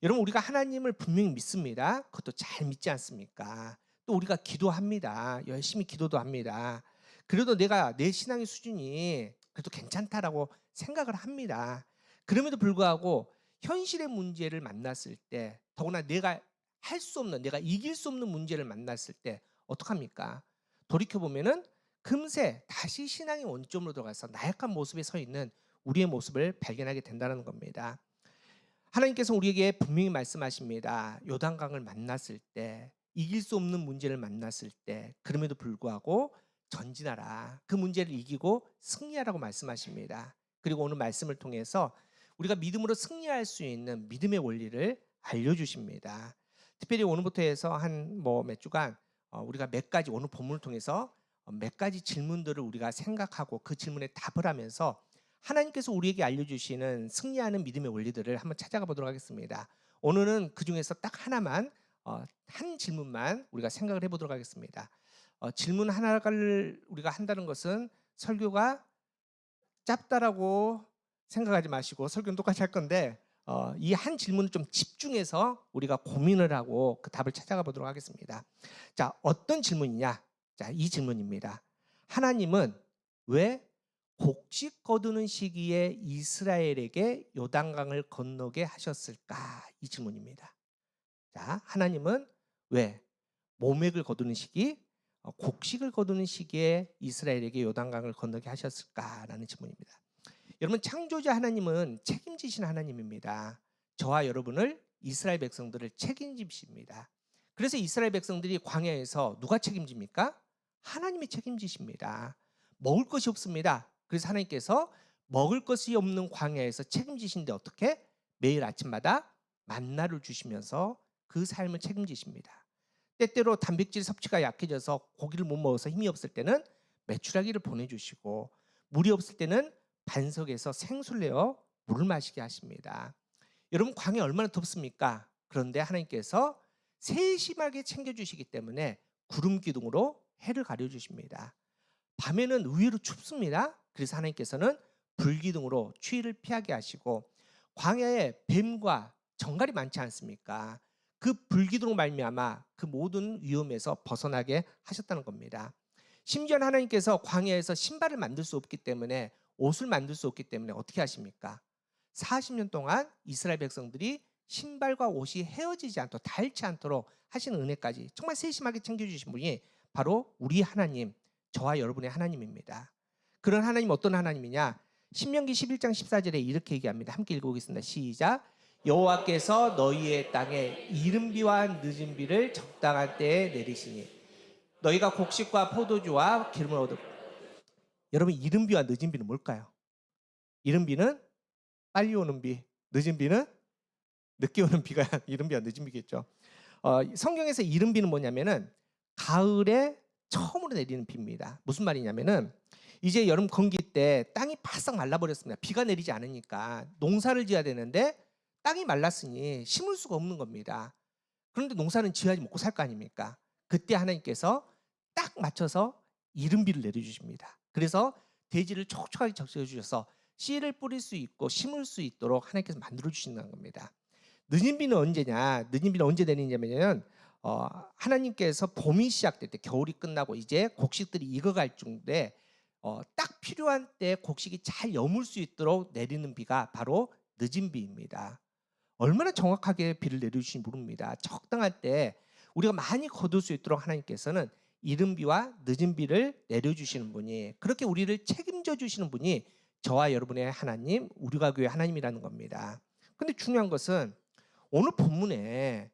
여러분, 우리가 하나님을 분명히 믿습니다. 그것도 잘 믿지 않습니까? 또 우리가 기도합니다. 열심히 기도도 합니다. 그래도 내가 내 신앙의 수준이 그래도 괜찮다라고 생각을 합니다. 그럼에도 불구하고 현실의 문제를 만났을 때, 더구나 내가 할 수 없는, 내가 이길 수 없는 문제를 만났을 때 어떡합니까? 돌이켜보면은 금세 다시 신앙의 원점으로 들어가서 나약한 모습에 서 있는 우리의 모습을 발견하게 된다는 겁니다. 하나님께서 우리에게 분명히 말씀하십니다. 요단강을 만났을 때, 이길 수 없는 문제를 만났을 때, 그럼에도 불구하고 전진하라. 그 문제를 이기고 승리하라고 말씀하십니다. 그리고 오늘 말씀을 통해서 우리가 믿음으로 승리할 수 있는 믿음의 원리를 알려주십니다. 특별히 오늘부터 해서 한 몇 주간 우리가 몇 가지, 오늘 본문을 통해서 몇 가지 질문들을 우리가 생각하고 그 질문에 답을 하면서 하나님께서 우리에게 알려주시는 승리하는 믿음의 원리들을 한번 찾아가 보도록 하겠습니다. 오늘은 그 중에서 딱 하나만, 한 질문만 우리가 생각을 해보도록 하겠습니다. 질문 하나를 우리가 한다는 것은 설교가 짧다라고 생각하지 마시고 설교는 똑같이 할 건데, 이 한 질문을 좀 집중해서 우리가 고민을 하고 그 답을 찾아가 보도록 하겠습니다. 자, 어떤 질문이냐? 자, 이 질문입니다. 하나님은 왜 곡식 거두는 시기에 이스라엘에게 요단강을 건너게 하셨을까? 이 질문입니다. 자, 하나님은 왜 모맥을 거두는 시기, 곡식을 거두는 시기에 이스라엘에게 요단강을 건너게 하셨을까라는 질문입니다. 여러분, 창조자 하나님은 책임지신 하나님입니다. 저와 여러분을, 이스라엘 백성들을 책임지십니다. 그래서 이스라엘 백성들이 광야에서 누가 책임집니까? 하나님이 책임지십니다. 먹을 것이 없습니다. 그래서 하나님께서 먹을 것이 없는 광야에서 책임지신데 어떻게? 매일 아침마다 만나를 주시면서 그 삶을 책임지십니다. 때때로 단백질 섭취가 약해져서 고기를 못 먹어서 힘이 없을 때는 메추라기를 보내주시고, 물이 없을 때는 반석에서 생수를 내어 물을 마시게 하십니다. 여러분, 광야 얼마나 덥습니까? 그런데 하나님께서 세심하게 챙겨주시기 때문에 구름 기둥으로 해를 가려주십니다. 밤에는 의외로 춥습니다. 그래서 하나님께서는 불기둥으로 추위를 피하게 하시고, 광야에 뱀과 정갈이 많지 않습니까? 그 불기둥으로 말미암아 그 모든 위험에서 벗어나게 하셨다는 겁니다. 심지어 하나님께서 광야에서 신발을 만들 수 없기 때문에, 옷을 만들 수 없기 때문에 어떻게 하십니까? 40년 동안 이스라엘 백성들이 신발과 옷이 헤어지지 않도록, 닳지 않도록 하시는 은혜까지 정말 세심하게 챙겨주신 분이 바로 우리 하나님, 저와 여러분의 하나님입니다. 그런 하나님 어떤 하나님이냐? 신명기 11장 14절에 이렇게 얘기합니다. 함께 읽어보겠습니다. 시작. 여호와께서 너희의 땅에 이른비와 늦은비를 적당한 때에 내리시니 너희가 곡식과 포도주와 기름을 얻어. 여러분, 이른비와 늦은비는 뭘까요? 이른비는 빨리 오는 비, 늦은비는 늦게 오는 비가 이른비와 늦은비겠죠. 성경에서 이른비는 뭐냐면은 가을에 처음으로 내리는 비입니다. 무슨 말이냐면은 이제 여름 건기 때 땅이 바싹 말라버렸습니다. 비가 내리지 않으니까 농사를 지어야 되는데 땅이 말랐으니 심을 수가 없는 겁니다. 그런데 농사는 지어야지 먹고 살 거 아닙니까? 그때 하나님께서 딱 맞춰서 이른비를 내려주십니다. 그래서 대지를 촉촉하게 적셔주셔서 씨를 뿌릴 수 있고 심을 수 있도록 하나님께서 만들어주신다는 겁니다. 늦은 비는 언제냐? 늦은 비는 언제 내리냐면 하나님께서 봄이 시작될 때, 겨울이 끝나고 이제 곡식들이 익어갈 중인데 딱 필요한 때 곡식이 잘 여물 수 있도록 내리는 비가 바로 늦은 비입니다. 얼마나 정확하게 비를 내려주시는지 모릅니다. 적당할 때 우리가 많이 거둘 수 있도록 하나님께서는 이른 비와 늦은 비를 내려주시는 분이, 그렇게 우리를 책임져 주시는 분이 저와 여러분의 하나님, 우리가 교회 하나님이라는 겁니다. 근데 중요한 것은 오늘 본문에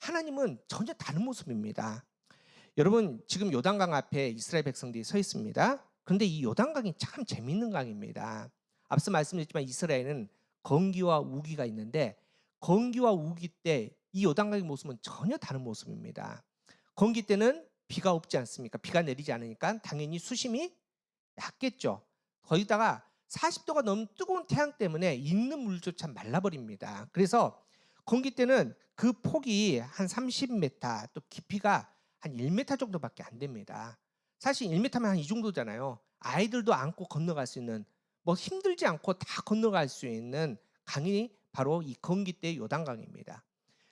하나님은 전혀 다른 모습입니다. 여러분, 지금 요단강 앞에 이스라엘 백성들이 서 있습니다. 그런데 이 요단강이 참 재밌는 강입니다. 앞서 말씀드렸지만 이스라엘은 건기와 우기가 있는데, 건기와 우기 때 이 요단강의 모습은 전혀 다른 모습입니다. 건기 때는 비가 없지 않습니까? 비가 내리지 않으니까 당연히 수심이 얕겠죠. 거기다가 40도가 넘는 뜨거운 태양 때문에 있는 물조차 말라버립니다. 그래서 건기 때는 그 폭이 한 30m, 또 깊이가 한 1m 정도밖에 안 됩니다. 사실 1m면 한 이 정도잖아요. 아이들도 안고 건너갈 수 있는, 뭐 힘들지 않고 다 건너갈 수 있는 강이 바로 이 건기 때 요단강입니다.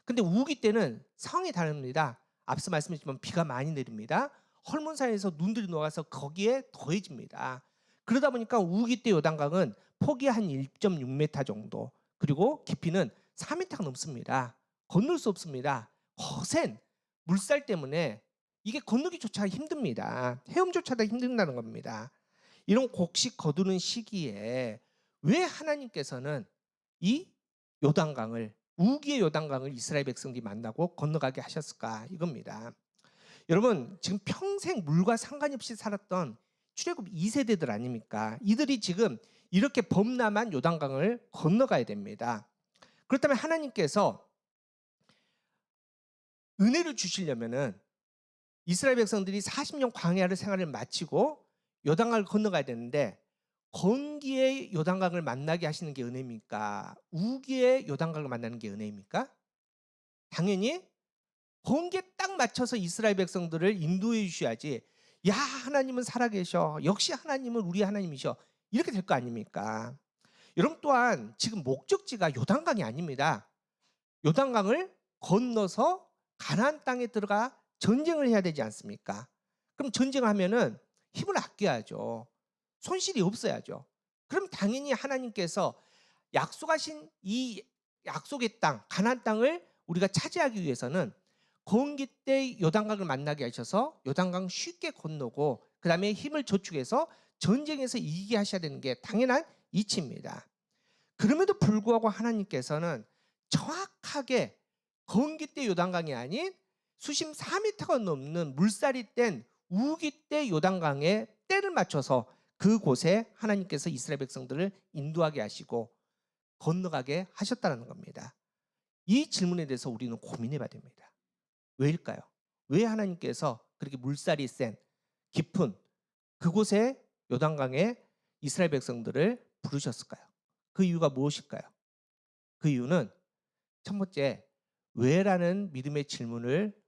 근데 우기 때는 상황이 다릅니다. 앞서 말씀드렸지만 비가 많이 내립니다. 헐몬사에서 눈들이 녹아서 거기에 더해집니다. 그러다 보니까 우기 때 요단강은 폭이 한 1.6m 정도, 그리고 깊이는 4m가 넘습니다. 건널 수 없습니다. 거센 물살 때문에 이게 건너기조차 힘듭니다. 헤엄조차도 힘든다는 겁니다. 이런 곡식 거두는 시기에 왜 하나님께서는 이 요단강을, 우기의 요단강을 이스라엘 백성들이 만나고 건너가게 하셨을까, 이겁니다. 여러분, 지금 평생 물과 상관이 없이 살았던 출애굽 2세대들 아닙니까? 이들이 지금 이렇게 범람한 요단강을 건너가야 됩니다. 그렇다면 하나님께서 은혜를 주시려면은 이스라엘 백성들이 40년 광야를 생활을 마치고 요단강을 건너가야 되는데, 건기의 요단강을 만나게 하시는 게 은혜입니까? 우기의 요단강을 만나는 게 은혜입니까? 당연히 건기에 딱 맞춰서 이스라엘 백성들을 인도해 주셔야지, 야, 하나님은 살아계셔, 역시 하나님은 우리 하나님이셔, 이렇게 될 거 아닙니까? 여러분, 또한 지금 목적지가 요단강이 아닙니다. 요단강을 건너서 가나안 땅에 들어가 전쟁을 해야 되지 않습니까? 그럼 전쟁을 하면은 힘을 아껴야죠. 손실이 없어야죠. 그럼 당연히 하나님께서 약속하신 이 약속의 땅, 가나안 땅을 우리가 차지하기 위해서는 건기 때 요단강을 만나게 하셔서 요단강 쉽게 건너고, 그 다음에 힘을 저축해서 전쟁에서 이기게 하셔야 되는 게 당연한 이치입니다. 그럼에도 불구하고 하나님께서는 정확하게 건기 때 요단강이 아닌 수심 4m가 넘는 물살이 뗀 우기 때 요단강에 때를 맞춰서 그곳에 하나님께서 이스라엘 백성들을 인도하게 하시고 건너가게 하셨다는 겁니다. 이 질문에 대해서 우리는 고민해 봐야 됩니다. 왜일까요? 왜 하나님께서 그렇게 물살이 센 깊은 그곳에 요단강에 이스라엘 백성들을 부르셨을까요? 그 이유가 무엇일까요? 그 이유는 첫 번째, 왜라는 믿음의 질문을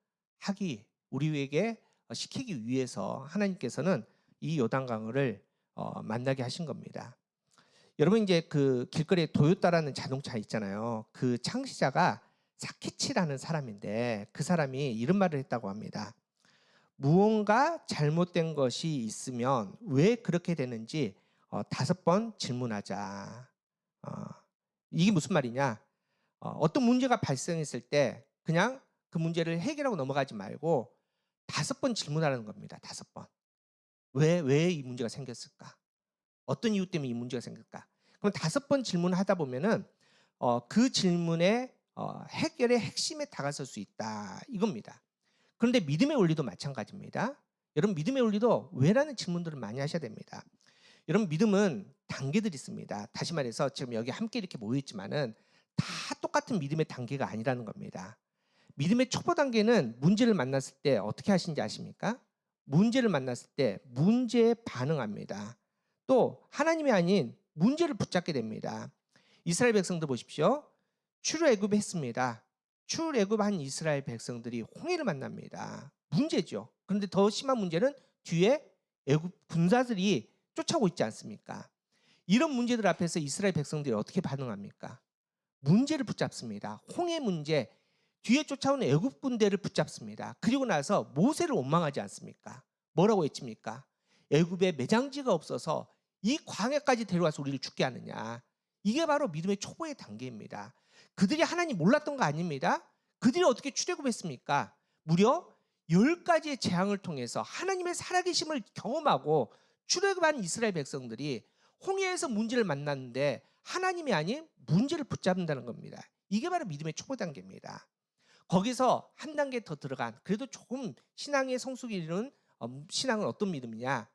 우리에게 시키기 위해서 하나님께서는 이 요단강을 만나게 하신 겁니다. 여러분 이제 그 길거리에 도요타라는 자동차 있잖아요. 그 창시자가 사키치라는 사람인데 그 사람이 이런 말을 했다고 합니다. 무언가 잘못된 것이 있으면 왜 그렇게 되는지 5번 질문하자. 이게 무슨 말이냐? 어떤 문제가 발생했을 때 그냥 그 문제를 해결하고 넘어가지 말고 5번 질문하는 겁니다. 5번. 왜 이 문제가 생겼을까? 어떤 이유 때문에 이 문제가 생길까? 그럼 5번 질문하다 보면은 그 질문의 해결의 핵심에 다가설 수 있다 이겁니다. 그런데 믿음의 원리도 마찬가지입니다. 여러분 믿음의 원리도 왜라는 질문들을 많이 하셔야 됩니다. 여러분 믿음은 단계들이 있습니다. 다시 말해서 지금 여기 함께 이렇게 모여 있지만은 다 똑같은 믿음의 단계가 아니라는 겁니다. 믿음의 초보 단계는 문제를 만났을 때 어떻게 하시는지 아십니까? 문제를 만났을 때 문제에 반응합니다. 또 하나님이 아닌 문제를 붙잡게 됩니다. 이스라엘 백성들 보십시오. 출애굽했습니다. 출애굽한 이스라엘 백성들이 홍해를 만납니다. 문제죠. 그런데 더 심한 문제는 뒤에 애굽 군사들이 쫓아오고 있지 않습니까? 이런 문제들 앞에서 이스라엘 백성들이 어떻게 반응합니까? 문제를 붙잡습니다. 홍해 문제, 뒤에 쫓아오는 애굽 군대를 붙잡습니다. 그리고 나서 모세를 원망하지 않습니까? 뭐라고 외칩니까? 애굽에 매장지가 없어서 이 광야까지 데려와서 우리를 죽게 하느냐. 이게 바로 믿음의 초보의 단계입니다. 그들이 하나님 몰랐던 거 아닙니다. 그들이 어떻게 출애굽했습니까? 무려 10가지의 재앙을 통해서 하나님의 살아계심을 경험하고 출애굽한 이스라엘 백성들이 홍해에서 문제를 만났는데 하나님이 아닌 문제를 붙잡는다는 겁니다. 이게 바로 믿음의 초보 단계입니다. 거기서 한 단계 더 들어간 그래도 조금 신앙의 성숙이 이르는 신앙은 어떤 믿음이냐?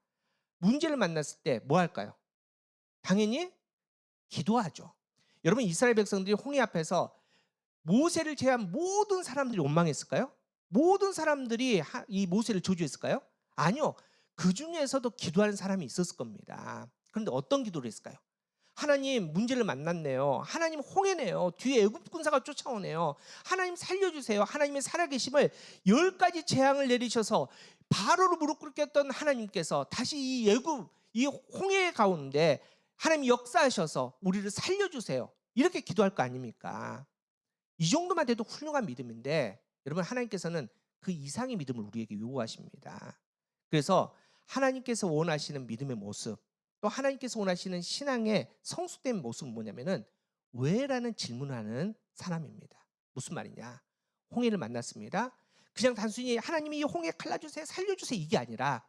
문제를 만났을 때 뭐 할까요? 당연히 기도하죠. 여러분 이스라엘 백성들이 홍해 앞에서 모세를 제외한 모든 사람들이 원망했을까요? 모든 사람들이 이 모세를 저주했을까요? 아니요. 그 중에서도 기도하는 사람이 있었을 겁니다. 그런데 어떤 기도를 했을까요? 하나님 문제를 만났네요. 하나님 홍해네요. 뒤에 애굽 군사가 쫓아오네요. 하나님 살려주세요. 하나님의 살아계심을 10가지 재앙을 내리셔서 바로로 무릎 꿇겠던 하나님께서 다시 이 홍해 가운데 하나님 역사하셔서 우리를 살려주세요. 이렇게 기도할 거 아닙니까? 이 정도만 돼도 훌륭한 믿음인데 여러분 하나님께서는 그 이상의 믿음을 우리에게 요구하십니다. 그래서 하나님께서 원하시는 믿음의 모습 또 하나님께서 원하시는 신앙의 성숙된 모습은 뭐냐면은 왜라는 질문을 하는 사람입니다. 무슨 말이냐? 홍해를 만났습니다. 그냥 단순히 하나님이 이 홍해 갈라주세요 살려주세요 이게 아니라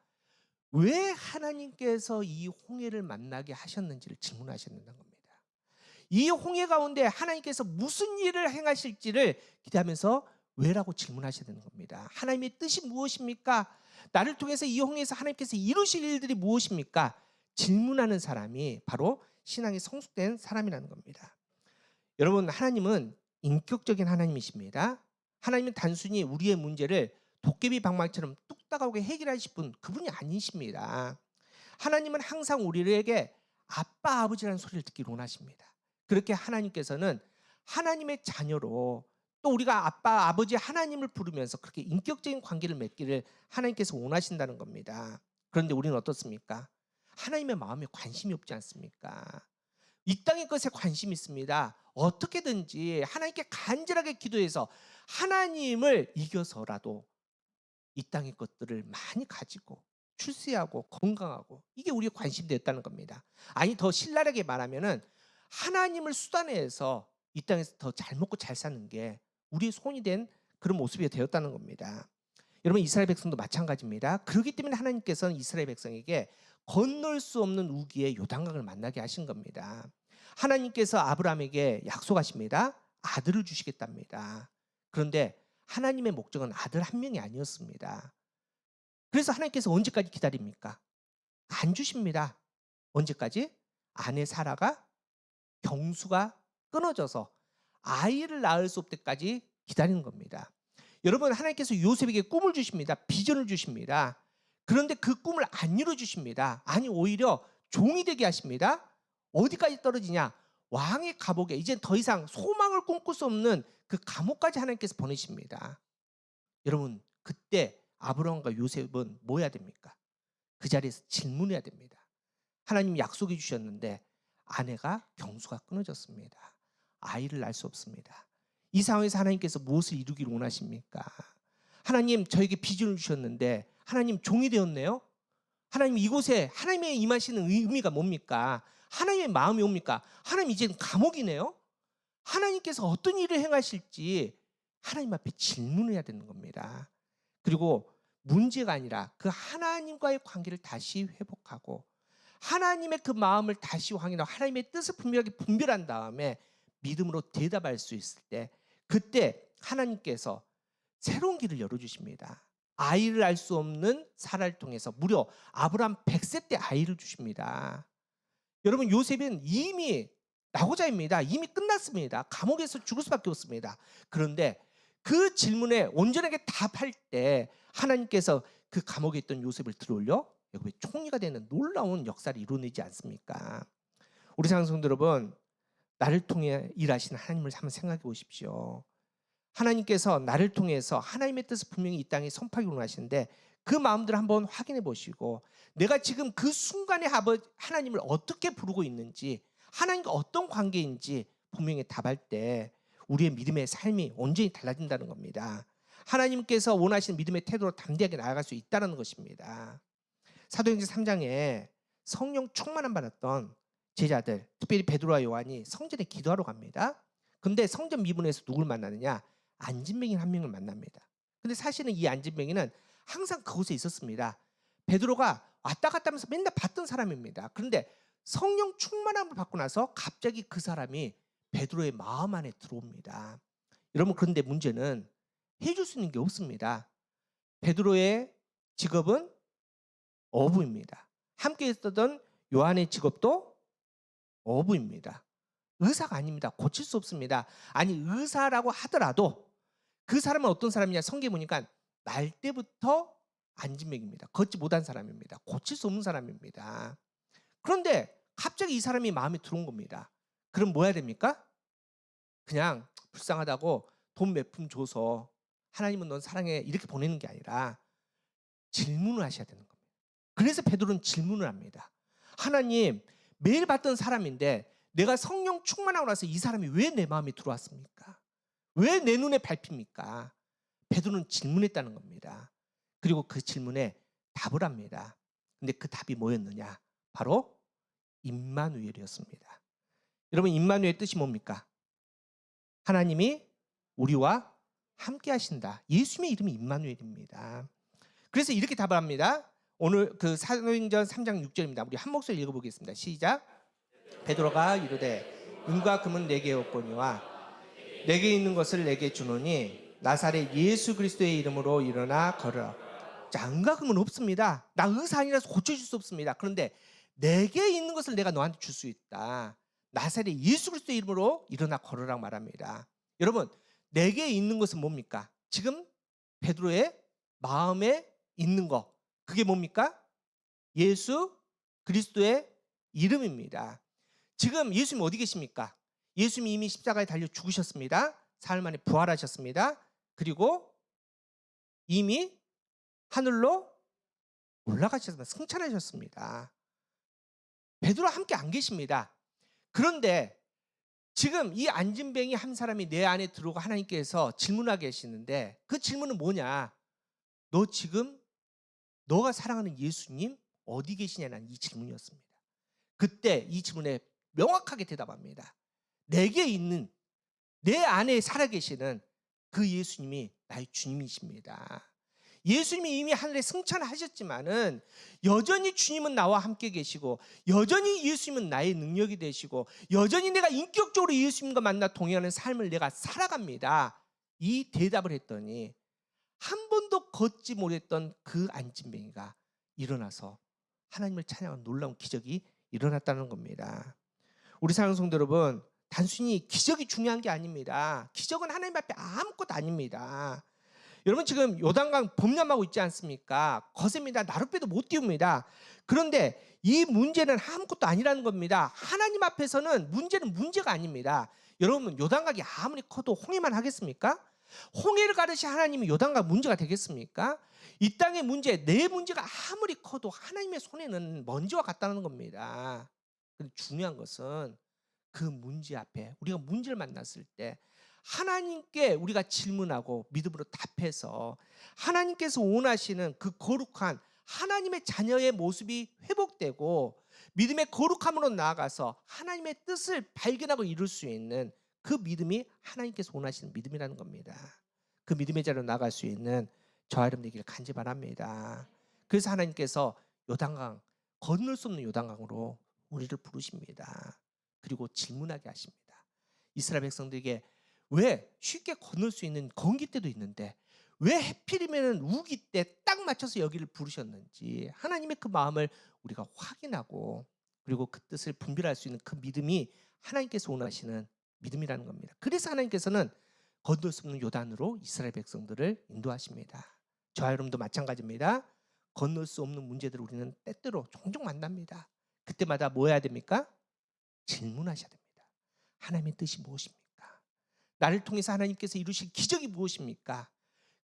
왜 하나님께서 이 홍해를 만나게 하셨는지를 질문하셨다는 겁니다. 이 홍해 가운데 하나님께서 무슨 일을 행하실지를 기대하면서 왜라고 질문하셔야 되는 겁니다. 하나님의 뜻이 무엇입니까? 나를 통해서 이 홍해에서 하나님께서 이루실 일들이 무엇입니까? 질문하는 사람이 바로 신앙이 성숙된 사람이라는 겁니다. 여러분 하나님은 인격적인 하나님이십니다. 하나님은 단순히 우리의 문제를 도깨비 방망이처럼 뚝딱하게 해결하실 분 그분이 아니십니다. 하나님은 항상 우리에게 아빠 아버지라는 소리를 듣기를 원하십니다. 그렇게 하나님께서는 하나님의 자녀로 또 우리가 아빠 아버지 하나님을 부르면서 그렇게 인격적인 관계를 맺기를 하나님께서 원하신다는 겁니다. 그런데 우리는 어떻습니까? 하나님의 마음에 관심이 없지 않습니까? 이 땅의 것에 관심이 있습니다. 어떻게든지 하나님께 간절하게 기도해서 하나님을 이겨서라도 이 땅의 것들을 많이 가지고 출세하고 건강하고 이게 우리의 관심이 됐다는 겁니다. 아니 더 신랄하게 말하면은 하나님을 수단해서 이 땅에서 더 잘 먹고 잘 사는 게 우리의 손이 된 그런 모습이 되었다는 겁니다. 여러분 이스라엘 백성도 마찬가지입니다. 그렇기 때문에 하나님께서는 이스라엘 백성에게 건널 수 없는 우기의 요단강을 만나게 하신 겁니다. 하나님께서 아브라함에게 약속하십니다. 아들을 주시겠답니다. 그런데 하나님의 목적은 아들 한 명이 아니었습니다. 그래서 하나님께서 언제까지 기다립니까? 안 주십니다. 언제까지? 아내 사라가 경수가 끊어져서 아이를 낳을 수 없을 때까지 기다리는 겁니다. 여러분, 하나님께서 요셉에게 꿈을 주십니다. 비전을 주십니다. 그런데 그 꿈을 안 이루어 주십니다. 아니, 오히려 종이 되게 하십니다. 어디까지 떨어지냐? 왕의 감옥에, 이제 더 이상 소망을 꿈꿀 수 없는 그 감옥까지 하나님께서 보내십니다. 여러분, 그때 아브라함과 요셉은 뭐 해야 됩니까? 그 자리에서 질문해야 됩니다. 하나님 약속해 주셨는데 아내가 경수가 끊어졌습니다. 아이를 낳을 수 없습니다. 이 상황에서 하나님께서 무엇을 이루기를 원하십니까? 하나님, 저에게 비전을 주셨는데 하나님, 종이 되었네요. 하나님, 이곳에 하나님의 임하시는 의미가 뭡니까? 하나님의 마음이 뭡니까? 하나님, 이제는 감옥이네요. 하나님께서 어떤 일을 행하실지 하나님 앞에 질문해야 되는 겁니다. 그리고 문제가 아니라 그 하나님과의 관계를 다시 회복하고 하나님의 그 마음을 다시 확인하고 하나님의 뜻을 분명하게 분별한 다음에 믿음으로 대답할 수 있을 때, 그때 하나님께서 새로운 길을 열어주십니다. 아이를 알 수 없는 사라를 통해서 무려 아브라함 100세 때 아이를 주십니다. 여러분, 요셉은 이미 낙오자입니다. 이미 끝났습니다. 감옥에서 죽을 수밖에 없습니다. 그런데 그 질문에 온전하게 답할 때 하나님께서 그 감옥에 있던 요셉을 들어올려 여기 총리가 되는 놀라운 역사를 이루어내지 않습니까? 우리 사랑하는 여러분, 나를 통해 일하시는 하나님을 한번 생각해 보십시오. 하나님께서 나를 통해서 하나님의 뜻을 분명히 이 땅에 선포하기 원하시는데 그 마음들을 한번 확인해 보시고 내가 지금 그 순간에 하나님을 어떻게 부르고 있는지, 하나님과 어떤 관계인지 분명히 답할 때 우리의 믿음의 삶이 온전히 달라진다는 겁니다. 하나님께서 원하시는 믿음의 태도로 담대하게 나아갈 수 있다는 것입니다. 사도행전 3장에 성령 충만함 받았던 제자들, 특별히 베드로와 요한이 성전에 기도하러 갑니다. 근데 성전 미문에서 누굴 만나느냐? 안진뱅이 한 명을 만납니다. 근데 사실은 이 안진뱅이는 항상 그곳에 있었습니다. 베드로가 왔다 갔다 하면서 맨날 봤던 사람입니다. 그런데 성령 충만함을 받고 나서 갑자기 그 사람이 베드로의 마음 안에 들어옵니다. 여러분, 그런데 문제는 해줄 수 있는 게 없습니다. 베드로의 직업은 어부입니다. 함께 있었던 요한의 직업도 어부입니다. 의사가 아닙니다. 고칠 수 없습니다. 아니, 의사라고 하더라도 그 사람은 어떤 사람이냐? 성경에 보니까 날 때부터 안진뱅입니다. 걷지 못한 사람입니다. 고칠 수 없는 사람입니다. 그런데 갑자기 이 사람이 마음에 들어온 겁니다. 그럼 뭐 해야 됩니까? 그냥 불쌍하다고 돈 몇 푼 줘서 하나님은 넌 사랑해 이렇게 보내는 게 아니라 질문을 하셔야 되는 겁니다. 그래서 베드로는 질문을 합니다. 하나님, 매일 봤던 사람인데 내가 성령 충만하고 나서 이 사람이 왜 내 마음에 들어왔습니까? 왜 내 눈에 밟힙니까? 베드로는 질문했다는 겁니다. 그리고 그 질문에 답을 합니다. 근데 그 답이 뭐였느냐? 바로 임마누엘이었습니다. 여러분, 임마누엘의 뜻이 뭡니까? 하나님이 우리와 함께 하신다. 예수님의 이름이 임마누엘입니다. 그래서 이렇게 답을 합니다. 오늘 그 사도행전 3장 6절입니다. 우리 한 목소리 읽어보겠습니다. 시작. 베드로가 이르되 은과 금은 내게 없거니와 내게 있는 것을 내게 주노니 나사렛 예수 그리스도의 이름으로 일어나 걸으라. 자, 은과 금은 없습니다. 나 의사 아니라서 고쳐줄 수 없습니다. 그런데 내게 있는 것을 내가 너한테 줄 수 있다. 나사렛 예수 그리스도의 이름으로 일어나 걸으라고 말합니다. 여러분, 내게 있는 것은 뭡니까? 지금 베드로의 마음에 있는 거, 그게 뭡니까? 예수 그리스도의 이름입니다. 지금 예수님 어디 계십니까? 예수님이 이미 십자가에 달려 죽으셨습니다. 사흘 만에 부활하셨습니다. 그리고 이미 하늘로 올라가셨습니다. 승천하셨습니다. 베드로와 함께 안 계십니다. 그런데 지금 이 안진뱅이 한 사람이 내 안에 들어오고 하나님께서 질문하게 계시는데 그 질문은 뭐냐? 너 지금 너가 사랑하는 예수님 어디 계시냐는 이 질문이었습니다. 그때 이 질문에 명확하게 대답합니다. 내게 있는, 내 안에 살아계시는 그 예수님이 나의 주님이십니다. 예수님이 이미 하늘에 승천하셨지만은 여전히 주님은 나와 함께 계시고 여전히 예수님은 나의 능력이 되시고 여전히 내가 인격적으로 예수님과 만나 동행하는 삶을 내가 살아갑니다. 이 대답을 했더니 한 번도 걷지 못했던 그 안진뱅이가 일어나서 하나님을 찬양하는 놀라운 기적이 일어났다는 겁니다. 우리 사랑하는 성도 여러분, 단순히 기적이 중요한 게 아닙니다. 기적은 하나님 앞에 아무것도 아닙니다. 여러분 지금 요단강 범람하고 있지 않습니까? 거셉니다. 나룻배도 못 띄웁니다. 그런데 이 문제는 아무것도 아니라는 겁니다. 하나님 앞에서는 문제는 문제가 아닙니다. 여러분 요단강이 아무리 커도 홍해만 하겠습니까? 홍해를 가르시 하나님이 요단강 문제가 되겠습니까? 이 땅의 문제, 내 문제가 아무리 커도 하나님의 손에는 먼지와 같다는 겁니다. 근데 중요한 것은 그 문제 앞에 우리가 문제를 만났을 때 하나님께 우리가 질문하고 믿음으로 답해서 하나님께서 원하시는 그 거룩한 하나님의 자녀의 모습이 회복되고 믿음의 거룩함으로 나아가서 하나님의 뜻을 발견하고 이룰 수 있는 그 믿음이 하나님께서 원하시는 믿음이라는 겁니다. 그 믿음의 자리로 나아갈 수 있는 저와 여러분 되기를 간절히 바랍니다. 그래서 하나님께서 요단강, 건널 수 없는 요단강으로 우리를 부르십니다. 그리고 질문하게 하십니다. 이스라엘 백성들에게 왜 쉽게 건널 수 있는 건기 때도 있는데 왜 해필이면 우기 때 딱 맞춰서 여기를 부르셨는지 하나님의 그 마음을 우리가 확인하고 그리고 그 뜻을 분별할 수 있는 그 믿음이 하나님께서 원하시는 믿음이라는 겁니다. 그래서 하나님께서는 건널 수 없는 요단으로 이스라엘 백성들을 인도하십니다. 저와 여러분도 마찬가지입니다. 건널 수 없는 문제들을 우리는 때때로 종종 만납니다. 그때마다 뭐 해야 됩니까? 질문하셔야 됩니다. 하나님의 뜻이 무엇입니까? 나를 통해서 하나님께서 이루실 기적이 무엇입니까?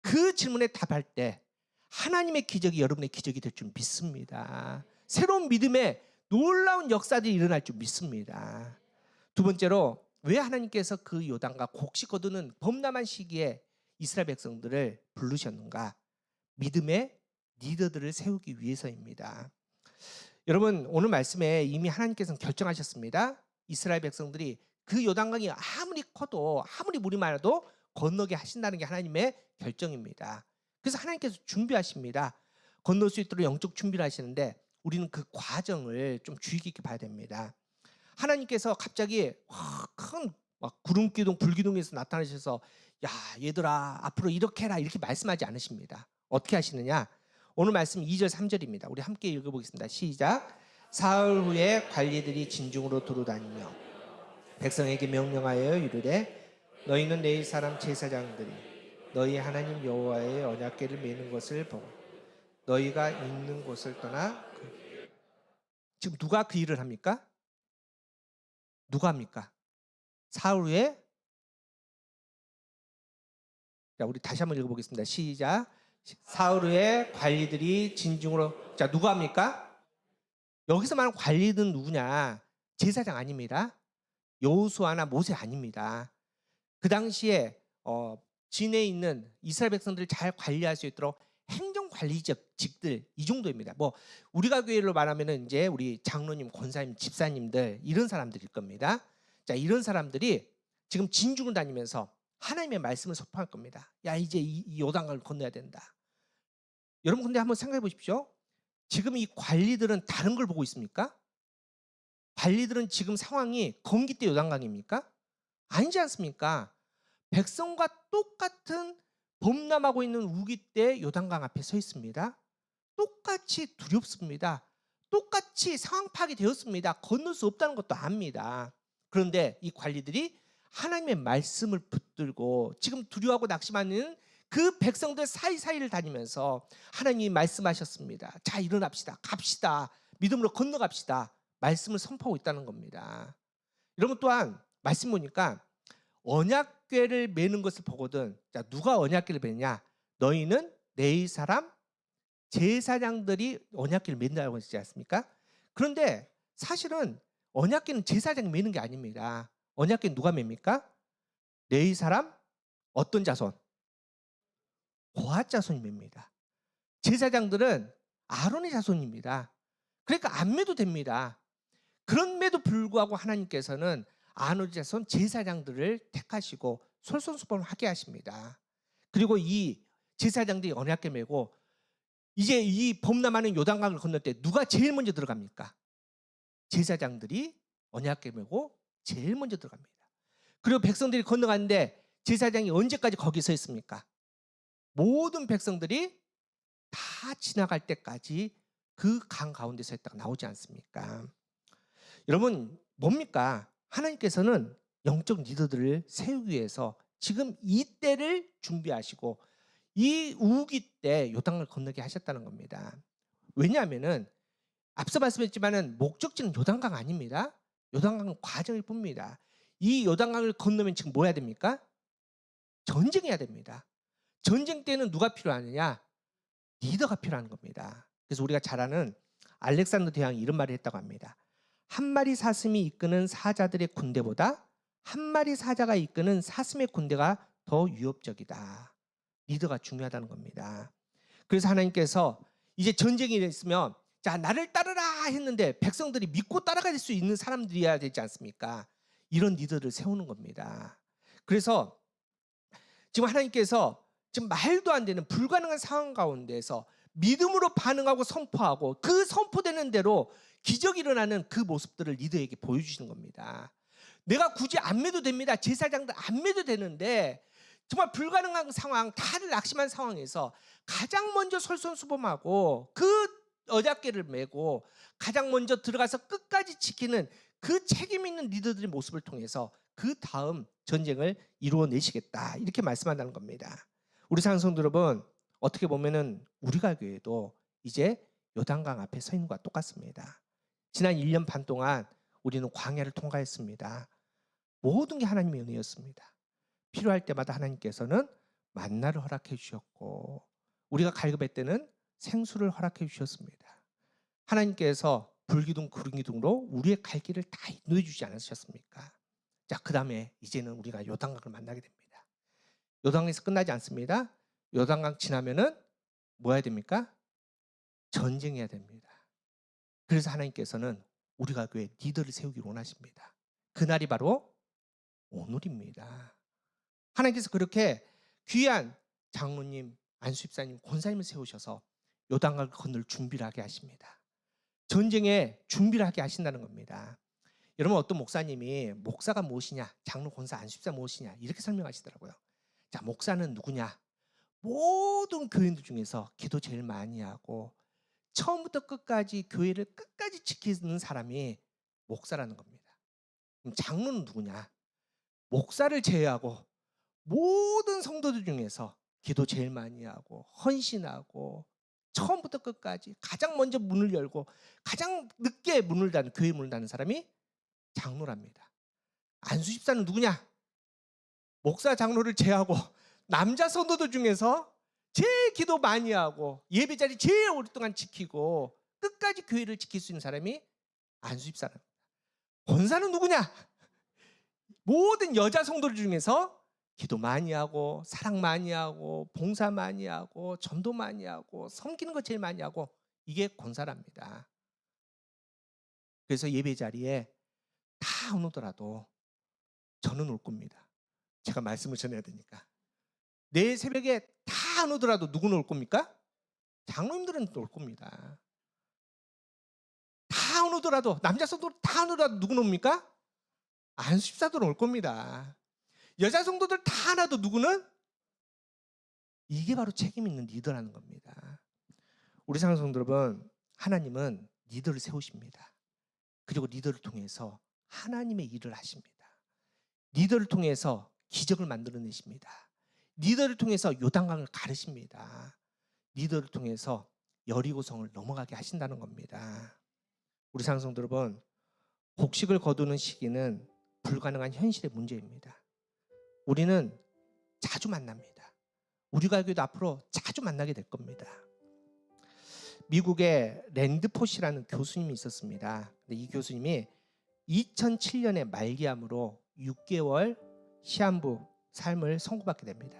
그 질문에 답할 때 하나님의 기적이 여러분의 기적이 될 줄 믿습니다. 새로운 믿음의 놀라운 역사들이 일어날 줄 믿습니다. 두 번째로 왜 하나님께서 그 요단과 곡식 거두는 범람한 시기에 이스라엘 백성들을 부르셨는가? 믿음의 리더들을 세우기 위해서입니다. 여러분 오늘 말씀에 이미 하나님께서는 결정하셨습니다. 이스라엘 백성들이 그 요단강이 아무리 커도 아무리 물이 많아도 건너게 하신다는 게 하나님의 결정입니다. 그래서 하나님께서 준비하십니다. 건널 수 있도록 영적 준비를 하시는데 우리는 그 과정을 좀 주의 깊게 봐야 됩니다. 하나님께서 갑자기 큰 구름 기둥 불기둥에서 나타나셔서 야 얘들아 앞으로 이렇게 해라 이렇게 말씀하지 않으십니다. 어떻게 하시느냐? 오늘 말씀 2절 3절입니다. 우리 함께 읽어보겠습니다. 시작. 사흘 후에 관리들이 진중으로 두루다니며 백성에게 명령하여 이르되 너희는 내일 사람 제사장들이 너희 하나님 여호와의 언약궤를 메는 것을 보고 너희가 있는 곳을 떠나 지금 누가 그 일을 합니까? 누가 합니까? 사흘 후에 자 우리 다시 한번 읽어보겠습니다. 시작. 사흘 후에 관리들이 진중으로 자 누가 합니까? 여기서 말하는 관리는 누구냐? 제사장 아닙니다. 여호수아나 모세 아닙니다. 그 당시에 진에 있는 이스라엘 백성들을 잘 관리할 수 있도록 행정관리적 직들 이 정도입니다. 뭐 우리가 교회로 말하면은 이제 우리 장로님, 권사님, 집사님들 이런 사람들일 겁니다. 자 이런 사람들이 지금 진중을 다니면서 하나님의 말씀을 선포할 겁니다. 야 이제 이 요단강을 건너야 된다. 여러분 근데 한번 생각해 보십시오. 지금 이 관리들은 다른 걸 보고 있습니까? 관리들은 지금 상황이 건기 때 요단강입니까? 아니지 않습니까? 백성과 똑같은 범람하고 있는 우기 때 요단강 앞에 서 있습니다. 똑같이 두렵습니다. 똑같이 상황 파악이 되었습니다. 건널 수 없다는 것도 압니다. 그런데 이 관리들이 하나님의 말씀을 붙들고 지금 두려워하고 낙심하는 그 백성들 사이사이를 다니면서 하나님이 말씀하셨습니다. 자 일어납시다. 갑시다. 믿음으로 건너갑시다. 말씀을 선포하고 있다는 겁니다. 여러분 또한 말씀 보니까 언약궤를 메는 것을 보거든. 자 누가 언약궤를 메느냐? 너희는 내 사람 제사장들이 언약궤를 맨다고 했지 않습니까? 그런데 사실은 언약궤는 제사장이 메는 게 아닙니다. 언약궤는 누가 맵니까? 내 사람 어떤 자손? 고핫 자손이 맵니다. 제사장들은 아론의 자손입니다. 그러니까 안 매도 됩니다. 그런데도 불구하고 하나님께서는 아론 자손 제사장들을 택하시고 솔선수범을 하게 하십니다. 그리고 이 제사장들이 언약궤 메고 이제 이 범람하는 요단강을 건널 때 누가 제일 먼저 들어갑니까? 제사장들이 언약궤 메고 제일 먼저 들어갑니다. 그리고 백성들이 건너가는데 제사장이 언제까지 거기 서 있습니까? 모든 백성들이 다 지나갈 때까지 그 강 가운데 서 있다가 나오지 않습니까? 여러분 뭡니까? 하나님께서는 영적 리더들을 세우기 위해서 지금 이 때를 준비하시고 이 우기 때 요단강을 건너게 하셨다는 겁니다. 왜냐하면은 앞서 말씀했지만은 목적지는 요단강 아닙니다. 요단강은 과정일 뿐입니다. 이 요단강을 건너면 지금 뭐 해야 됩니까? 전쟁해야 됩니다. 전쟁 때는 누가 필요하느냐? 리더가 필요한 겁니다. 그래서 우리가 잘 아는 알렉산더 대왕이 이런 말을 했다고 합니다. 한 마리 사슴이 이끄는 사자들의 군대보다 한 마리 사자가 이끄는 사슴의 군대가 더 위협적이다. 리더가 중요하다는 겁니다. 그래서 하나님께서 이제 전쟁이 있으면 자 나를 따르라 했는데 백성들이 믿고 따라갈 수 있는 사람들이어야 되지 않습니까? 이런 리더를 세우는 겁니다. 그래서 지금 하나님께서 지금 말도 안 되는 불가능한 상황 가운데에서 믿음으로 반응하고 선포하고 그 선포되는 대로 기적이 일어나는 그 모습들을 리더에게 보여주시는 겁니다. 내가 굳이 안 매도 됩니다. 제사장들 안 매도 되는데 정말 불가능한 상황, 다들 낙심한 상황에서 가장 먼저 솔선수범하고 그 어잡개를 메고 가장 먼저 들어가서 끝까지 지키는 그 책임 있는 리더들의 모습을 통해서 그 다음 전쟁을 이루어내시겠다 이렇게 말씀한다는 겁니다. 우리 사랑하는 성도 여러분, 어떻게 보면은 우리가 교회도 이제 요단강 앞에 서 있는 것과 똑같습니다. 지난 1년 반 동안 우리는 광야를 통과했습니다. 모든 게 하나님의 은혜였습니다. 필요할 때마다 하나님께서는 만나를 허락해 주셨고 우리가 갈급할 때는 생수를 허락해 주셨습니다. 하나님께서 불기둥 구름기둥으로 우리의 갈 길을 다 인도해 주지 않으셨습니까? 자, 그 다음에 이제는 우리가 요단강을 만나게 됩니다. 요단강에서 끝나지 않습니다. 요단강 지나면은 뭐 해야 됩니까? 전쟁해야 됩니다. 그래서 하나님께서는 우리가 교회 리더를 세우기를 원하십니다. 그날이 바로 오늘입니다. 하나님께서 그렇게 귀한 장로님, 안수집사님, 권사님을 세우셔서 요단강을 건널 준비를 하게 하십니다. 전쟁에 준비를 하게 하신다는 겁니다. 여러분 어떤 목사님이 목사가 무엇이냐, 장로, 권사, 안수집사 무엇이냐 이렇게 설명하시더라고요. 자, 목사는 누구냐? 모든 교인들 중에서 기도 제일 많이 하고 처음부터 끝까지 교회를 끝까지 지키는 사람이 목사라는 겁니다. 그럼 장로는 누구냐? 목사를 제외하고 모든 성도들 중에서 기도 제일 많이 하고 헌신하고 처음부터 끝까지 가장 먼저 문을 열고 가장 늦게 문을 닫는 교회 문을 닫는 사람이 장로랍니다. 안수집사는 누구냐? 목사 장로를 제외하고 남자 성도들 중에서 제일 기도 많이 하고 예배 자리 제일 오랫동안 지키고 끝까지 교회를 지킬 수 있는 사람이 안수집사랍니다. 권사는 누구냐? 모든 여자 성도들 중에서 기도 많이 하고 사랑 많이 하고 봉사 많이 하고 전도 많이 하고 섬기는 거 제일 많이 하고 이게 권사랍니다. 그래서 예배 자리에 다 안 오더라도 저는 올 겁니다. 제가 말씀을 전해야 되니까. 내일 새벽에 다 안 오더라도 누구는 올 겁니까? 장로님들은 올 겁니다. 다 안 오더라도 남자 성도 다 안 오더라도 누구는 옵니까? 안수집사들은 올 겁니다. 여자 성도들 다 안 와도 누구는? 이게 바로 책임 있는 리더라는 겁니다. 우리 사랑하는 성도 여러분, 하나님은 리더를 세우십니다. 그리고 리더를 통해서 하나님의 일을 하십니다. 리더를 통해서 기적을 만들어내십니다. 리더를 통해서 요단강을 가르십니다. 리더를 통해서 여리고성을 넘어가게 하신다는 겁니다. 우리 사랑하는 성도 여러분, 곡식을 거두는 시기는 불가능한 현실의 문제입니다. 우리는 자주 만납니다. 우리가 교회도 앞으로 자주 만나게 될 겁니다. 미국의 랜드포시라는 교수님이 있었습니다. 근데 이 교수님이 2007년에 말기암으로 6개월 시한부 삶을 선고받게 됩니다.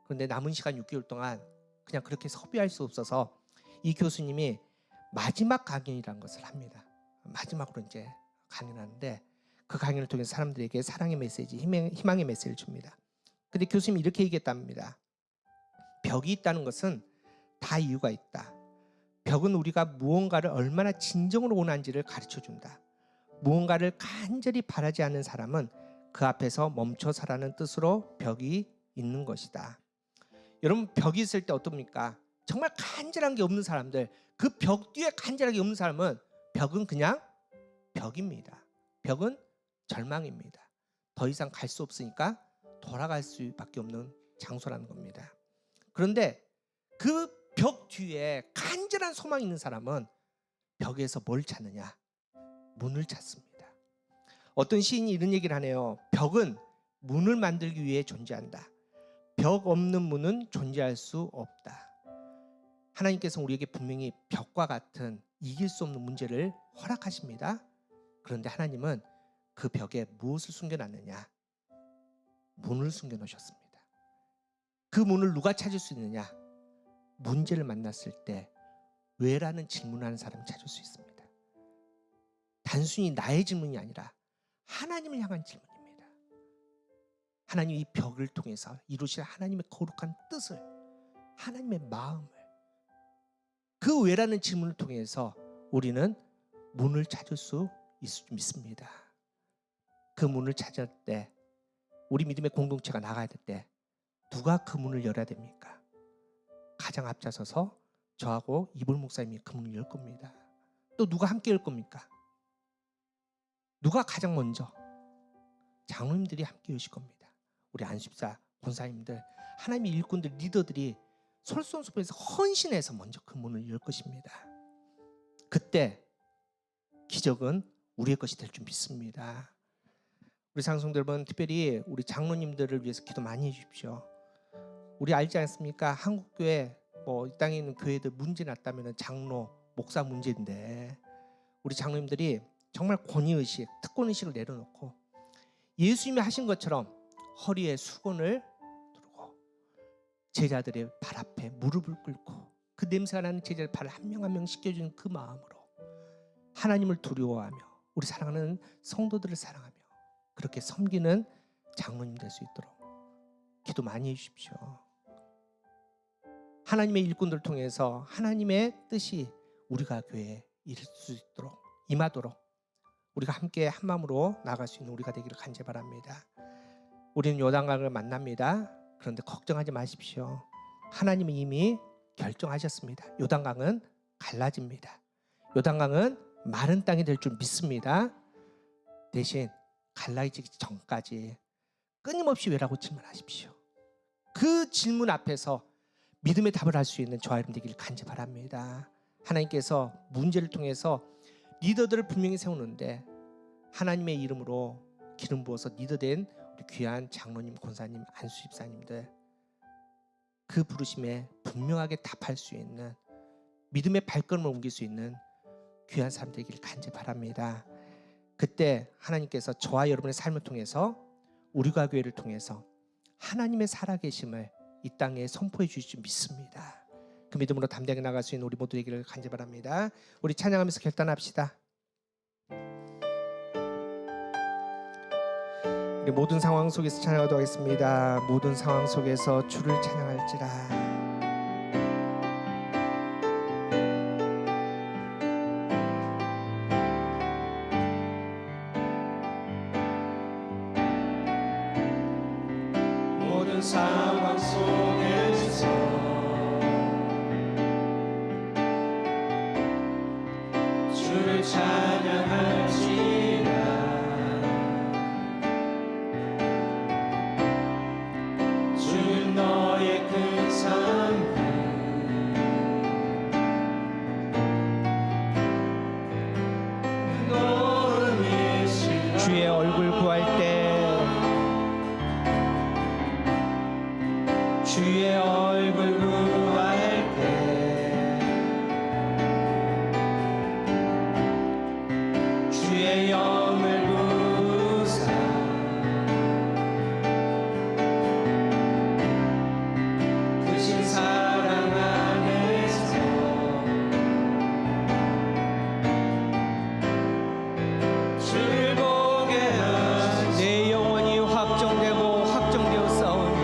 그런데 남은 시간 6개월 동안 그냥 그렇게 섭유할 수 없어서 이 교수님이 마지막 강연이라는 것을 합니다. 마지막으로 이제 강연하는데 그 강연을 통해서 사람들에게 사랑의 메시지, 희망의 메시지를 줍니다. 근데 교수님이 이렇게 얘기했답니다. 벽이 있다는 것은 다 이유가 있다. 벽은 우리가 무언가를 얼마나 진정으로 원하는지를 가르쳐준다. 무언가를 간절히 바라지 않는 사람은 그 앞에서 멈춰서라는 뜻으로 벽이 있는 것이다. 여러분 벽이 있을 때 어떻습니까? 정말 간절한 게 없는 사람들, 그 벽 뒤에 간절하게 없는 사람은 벽은 그냥 벽입니다. 벽은 절망입니다. 더 이상 갈 수 없으니까 돌아갈 수밖에 없는 장소라는 겁니다. 그런데 그 벽 뒤에 간절한 소망이 있는 사람은 벽에서 뭘 찾느냐? 문을 찾습니다. 어떤 시인이 이런 얘기를 하네요. 벽은 문을 만들기 위해 존재한다. 벽 없는 문은 존재할 수 없다. 하나님께서 우리에게 분명히 벽과 같은 이길 수 없는 문제를 허락하십니다. 그런데 하나님은 그 벽에 무엇을 숨겨놨느냐? 문을 숨겨놓으셨습니다. 그 문을 누가 찾을 수 있느냐? 문제를 만났을 때 왜라는 질문하는 사람이 찾을 수 있습니다. 단순히 나의 질문이 아니라 하나님을 향한 질문입니다. 하나님 이 벽을 통해서 이루실 하나님의 거룩한 뜻을, 하나님의 마음을, 그 왜라는 질문을 통해서 우리는 문을 찾을 수 믿습니다. 그 문을 찾을 때, 우리 믿음의 공동체가 나가야 될 때 누가 그 문을 열어야 됩니까? 가장 앞장서서 저하고 이볼 목사님이 그 문을 열 겁니다. 또 누가 함께 열 겁니까? 누가 가장 먼저? 장로님들이 함께 여실 겁니다. 우리 안수집사 권사님들, 하나님의 일꾼들, 리더들이 솔선수범해서 헌신해서 먼저 그 문을 열 것입니다. 그때 기적은 우리의 것이 될 줄 믿습니다. 우리 상성들 여러분, 특별히 우리 장로님들을 위해서 기도 많이 해주십시오. 우리 알지 않습니까? 한국교회 이 땅에 있는 교회들 문제 났다면 장로, 목사 문제인데, 우리 장로님들이 정말 권위의식, 특권의식을 내려놓고 예수님이 하신 것처럼 허리에 수건을 두르고 제자들의 발 앞에 무릎을 꿇고 그 냄새가 나는 제자들 발을 한 명 한 명 씻겨주는 그 마음으로 하나님을 두려워하며 우리 사랑하는 성도들을 사랑하며 그렇게 섬기는 장로님 될 수 있도록 기도 많이 해주십시오. 하나님의 일꾼들을 통해서 하나님의 뜻이 우리가 교회에 이룰 수 있도록, 임하도록 우리가 함께 한 마음으로 나아갈 수 있는 우리가 되기를 간절히 바랍니다. 우리는 요단강을 만납니다. 그런데 걱정하지 마십시오. 하나님이 이미 결정하셨습니다. 요단강은 갈라집니다. 요단강은 마른 땅이 될 줄 믿습니다. 대신 갈라지기 전까지 끊임없이 왜라고 질문하십시오. 그 질문 앞에서 믿음의 답을 할 수 있는 저와 여러분 되기를 간절히 바랍니다. 하나님께서 문제를 통해서 리더들을 분명히 세우는데 하나님의 이름으로 기름 부어서 리더된 우리 귀한 장로님, 권사님, 안수집사님들, 그 부르심에 분명하게 답할 수 있는 믿음의 발걸음을 옮길 수 있는 귀한 사람 되기를 간절히 바랍니다. 그때 하나님께서 저와 여러분의 삶을 통해서 우리가 교회를 통해서 하나님의 살아계심을 이 땅에 선포해 주실 줄 믿습니다. 그 믿음으로 담대하게 나갈 수 있는 우리 모두 되기를 간절히 바랍니다. 우리 찬양하면서 결단합시다. 우리 모든 상황 속에서 찬양하도록 하겠습니다. 모든 상황 속에서 주를 찬양할지라. 상황 속에서 주를 찬양할지라. 주는 너의 큰 삶을 너를 주의 얼굴 구할 때, 주의 얼굴 구할 때 주의 영을 부사 크신 사랑 안에서 주를 보게 하소서. 내 영혼이 확정되고 확정되었사오니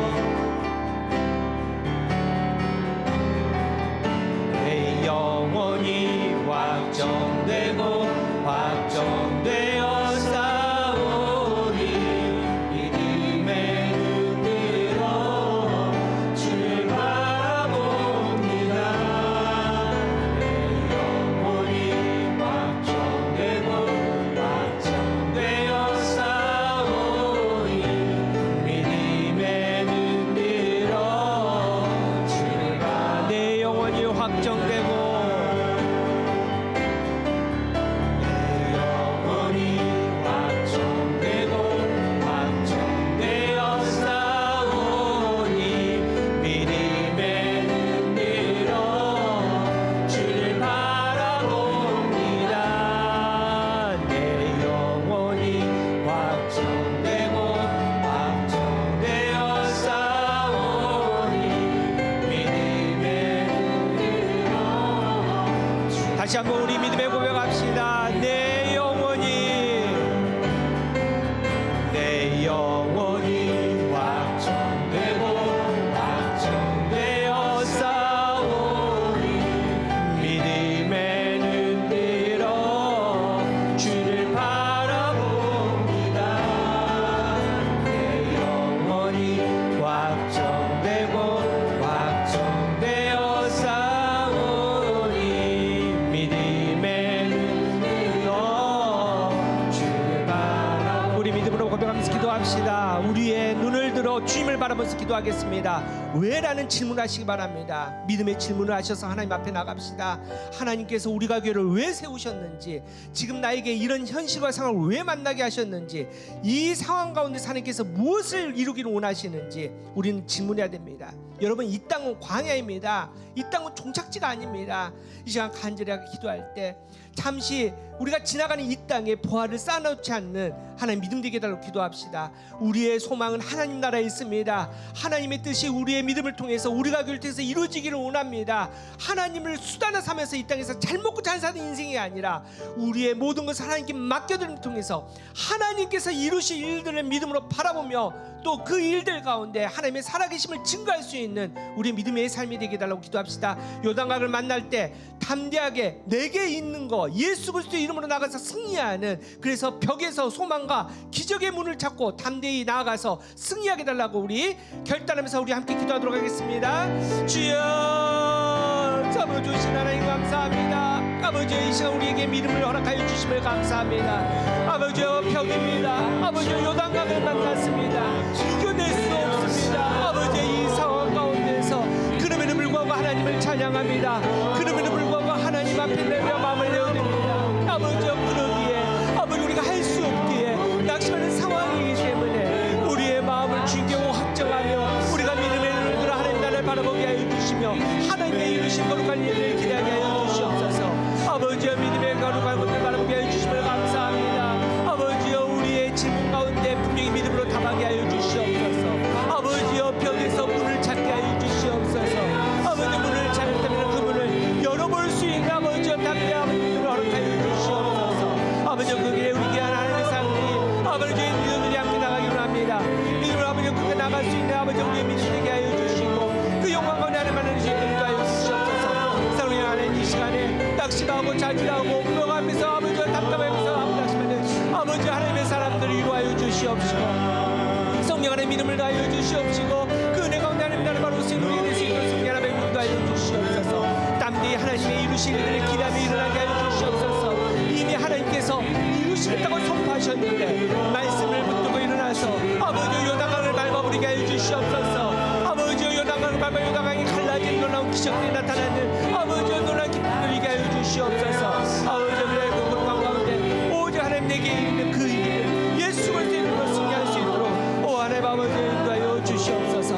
다시 한번 우리 믿음의 고백합시다. 내 영혼이 확정되고 확정되어 싸우니 믿음의 눈 들어 주를 바라봅니다. 내 영혼이 확정되고 확정되어 싸우니 믿음의 눈 들어 주를 바라봅니다. 우리 믿음으로 고백하면서 기도합시다. 우리의 눈을 들어 주님을 바라보면서 기도하겠습니다. 왜라는 질문을 하시기 바랍니다. 믿음의 질문을 하셔서 하나님 앞에 나갑시다. 하나님께서 우리가 교회를 왜 세우셨는지, 지금 나에게 이런 현실과 상황을 왜 만나게 하셨는지, 이 상황 가운데 하나님께서 무엇을 이루기를 원하시는지 우리는 질문해야 됩니다. 여러분, 이 땅은 광야입니다. 이 땅은 종착지가 아닙니다. 이 시간 간절하게 기도할 때 잠시 우리가 지나가는 이 땅에 보화를 쌓아놓지 않는 하나님 믿음 되게 해달라고 기도합시다. 우리의 소망은 하나님 나라에 있습니다. 하나님의 뜻이 우리의 믿음을 통해서, 우리가 교회를 통해서 이루어지기를 원합니다. 하나님을 수단으로 삼아서 이 땅에서 잘 먹고 잘 사는 인생이 아니라 우리의 모든 것을 하나님께 맡겨드림을 통해서 하나님께서 이루실 일들을 믿음으로 바라보며 또 그 일들 가운데 하나님의 살아계심을 증거할 수 있는 우리의 믿음의 삶이 되게 해달라고 기도합시다. 요단강을 만날 때 담대하게 내게 있는 거 예수 그리스도의 이름으로 나가서 승리하는, 그래서 벽에서 소망과 기적의 문을 찾고 담대히 나아가서 승리하게 달라고 우리 결단하면서 우리 함께 기도하도록 하겠습니다. 주여, 아버지 주신 하나님 감사합니다. 아버지, 이 시간 우리에게 믿음을 허락하여 주심을 감사합니다. 아버지여, 벽입니다. 아버지여, 요단강을 만났습니다. 이겨낼 수 없습니다. 아버지, 이 상황 가운데서 그럼에도 불구하고 하나님을 찬양합니다. 그럼에도 불구하고 하나님 앞에 내며 마음을 내어드립니다. 아버지여, 그러기에 아버지 우리가 할 수 없기에 낙심하는 상황이기 때문에 우리의 마음을 주께 확정하며 우리가 믿음의 눈을 들어 하나님 나라를 바라보게 하여 주시며 하나님의 이루신 거룩한 일을 기대하게 하여 주시옵소서. 아버지여, 믿음의 거룩한 것을 바라보게 하여 주심을 감사합니다. 아버지여, 우리의 질문 가운데 분명히 믿음으로 답하게 하여 주시옵소서. 아버지여, 벽에서 문을 찾게 하여 주시옵소서. 아버지, 문을 찾았다면 그 문을 열어볼 수 있는 아버지여 담대한 믿음을 허락하여 주시옵소서. 아버지여, 그 길에 우리 귀한 하나님의 사람들이 아버지의 믿음들이 함께 나가기를 합니다. 믿음으로 아버지여 끝에 나갈 수 있는 아버지 우리의 믿음 되게 하여 주시고 그 영광 가운데 하나님 만나는 수 있는 하여 주시옵소서. 사랑하는 하나님, 이 시간에 낙심하고 자질하고 불평하면서 아버지와 답답하면서 낙심하는 아버지 하나님의 사람들을 이루하여 주시옵시고 성령 안에 믿음을 다하여 주시옵시고 그 은혜 가운데 하나님 나를 바로 수 있는 우리가 될 수 있도록 성령 하나님의 믿음도 하여 주시옵소서. 담대히 하나님의 이루실 일을 기대하며 일어나게 하여 주시옵소서. 이미 하나님께서 이루시겠다고 선포하셨는데 말씀을 붙들고 일어나서 아버지 요단강을 밟아버리게 하여 주시옵소서. 아버지 요단강을 밟아 요단강이 갈라진 놀라운 기적들이 나타나는 아버지 놀라운 기쁨을 이게 하여 주시옵소서. 아버지 우리의 그 고난 가운데 오직 하나님 내게 있는 그 일을 예수 그리스도의 이름으로 승리할 수 있도록 오 하나님 아버지 인도하여 주시옵소서.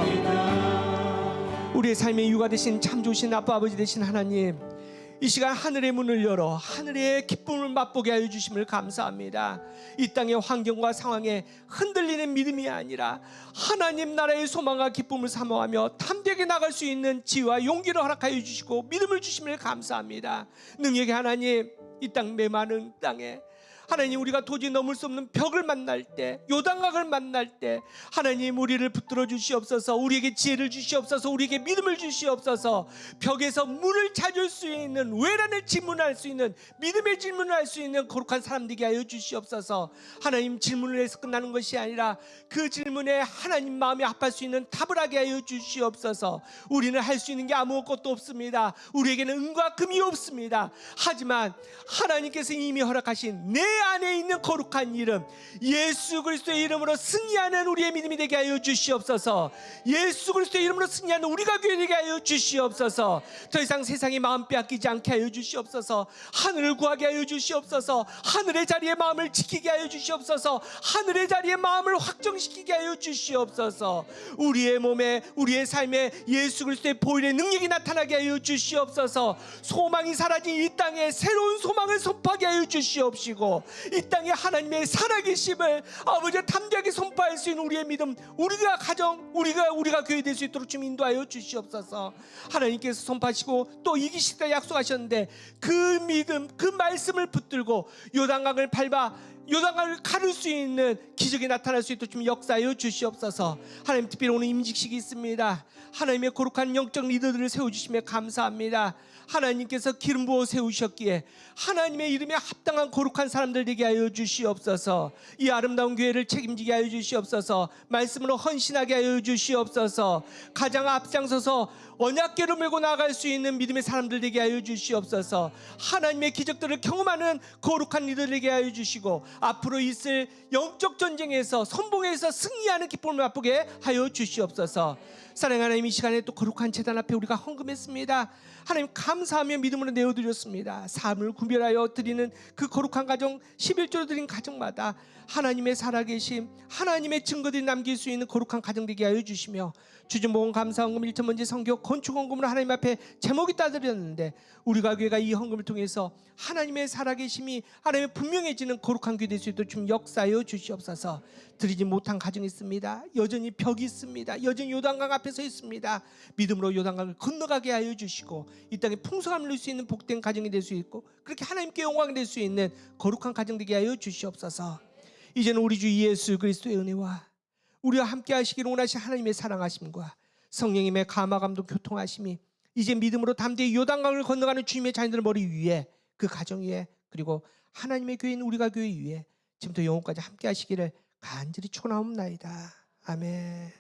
우리의 삶의 유가 되신 참 좋으신 아빠 아버지 되신 하나님, 이 시간 하늘의 문을 열어 하늘의 기쁨을 맛보게 하여 주심을 감사합니다. 이 땅의 환경과 상황에 흔들리는 믿음이 아니라 하나님 나라의 소망과 기쁨을 사모하며 담대하게 나갈 수 있는 지혜와 용기를 허락하여 주시고 믿음을 주심을 감사합니다. 능력의 하나님, 이 땅 메마른 땅에 하나님 우리가 도저히 넘을 수 없는 벽을 만날 때, 요단강을 만날 때 하나님 우리를 붙들어 주시옵소서. 우리에게 지혜를 주시옵소서. 우리에게 믿음을 주시옵소서. 벽에서 문을 찾을 수 있는, 왜라는 질문을 할 수 있는, 믿음의 질문을 할 수 있는 거룩한 사람 되게 하여 주시옵소서. 하나님, 질문을 해서 끝나는 것이 아니라 그 질문에 하나님 마음에 합할 수 있는 답을 하게 하여 주시옵소서. 우리는 할 수 있는 게 아무것도 없습니다. 우리에게는 은과 금이 없습니다. 하지만 하나님께서 이미 허락하신 내 안에 있는 거룩한 이름 예수 그리스도의 이름으로 승리하는 우리의 믿음이 되게 하여 주시옵소서. 예수 그리스도의 이름으로 승리하는 우리가 되게 하여 주시옵소서. 더 이상 세상의 마음 빼앗기지 않게 하여 주시옵소서. 하늘을 구하게 하여 주시옵소서. 하늘의 자리에 마음을 지키게 하여 주시옵소서. 하늘의 자리에 마음을 확정시키게 하여 주시옵소서. 우리의 몸에, 우리의 삶에 예수 그리스도의 보혈의 능력이 나타나게 하여 주시옵소서. 소망이 사라진 이 땅에 새로운 소망을 선포하게 하여 주시옵시고 이 땅에 하나님의 살아계심을 아버지 담대하게 선포할 수 있는 우리의 믿음, 우리가 가정, 우리가 교회 될 수 있도록 좀 인도하여 주시옵소서. 하나님께서 선포하시고 또 이기시다 약속하셨는데 그 믿음, 그 말씀을 붙들고 요단강을 가를 수 있는 기적이 나타날 수 있도록 좀 역사하여 주시옵소서. 하나님, 특별히 오늘 임직식이 있습니다. 하나님의 거룩한 영적 리더들을 세워주시며 감사합니다. 하나님께서 기름 부어 세우셨기에 하나님의 이름에 합당한 거룩한 사람들 되게 하여 주시옵소서. 이 아름다운 교회를 책임지게 하여 주시옵소서. 말씀으로 헌신하게 하여 주시옵소서. 가장 앞장서서 언약궤를 메고 나아갈 수 있는 믿음의 사람들 되게 하여 주시옵소서. 하나님의 기적들을 경험하는 거룩한 리더들 되게 하여 주시고 앞으로 있을 영적 전쟁에서 선봉에서 승리하는 기쁨을 맛보게 하여 주시옵소서. 사랑하는 하나님, 이 시간에 또 거룩한 제단 앞에 우리가 헌금했습니다. 하나님, 감사하며 믿음으로 내어드렸습니다. 삶을 구별하여 드리는 그 거룩한 가정, 11조로 드린 가정마다 하나님의 살아계심, 하나님의 증거들이 남길 수 있는 거룩한 가정 되게 하여 주시며, 주진보험 감사헌금 1천번째 성교 건축헌금으로 하나님 앞에 제목이 따드렸는데 우리가 교회가 이 헌금을 통해서 하나님의 살아계심이 하나님의 분명해지는 거룩한 교회 될 수 있도록 좀 역사하여 주시옵소서. 드리지 못한 가정이 있습니다. 여전히 벽이 있습니다. 여전히 요단강 앞에 서 있습니다. 믿음으로 요단강을 건너가게 하여 주시고 이 땅에 풍성함을 누릴 수 있는 복된 가정이 될 수 있고 그렇게 하나님께 영광이 될 수 있는 거룩한 가정 되게 하여 주시옵소서. 이제는 우리 주 예수 그리스도의 은혜와 우리와 함께 하시기를 원하신 하나님의 사랑하심과 성령님의 감화감동 교통하심이 이제 믿음으로 담대히 요단강을 건너가는 주님의 자녀들 머리 위에, 그 가정 위에, 그리고 하나님의 교회인 우리가 교회 위에 지금부터 영원까지 함께 하시기를 간절히 초나옵나이다. 아멘.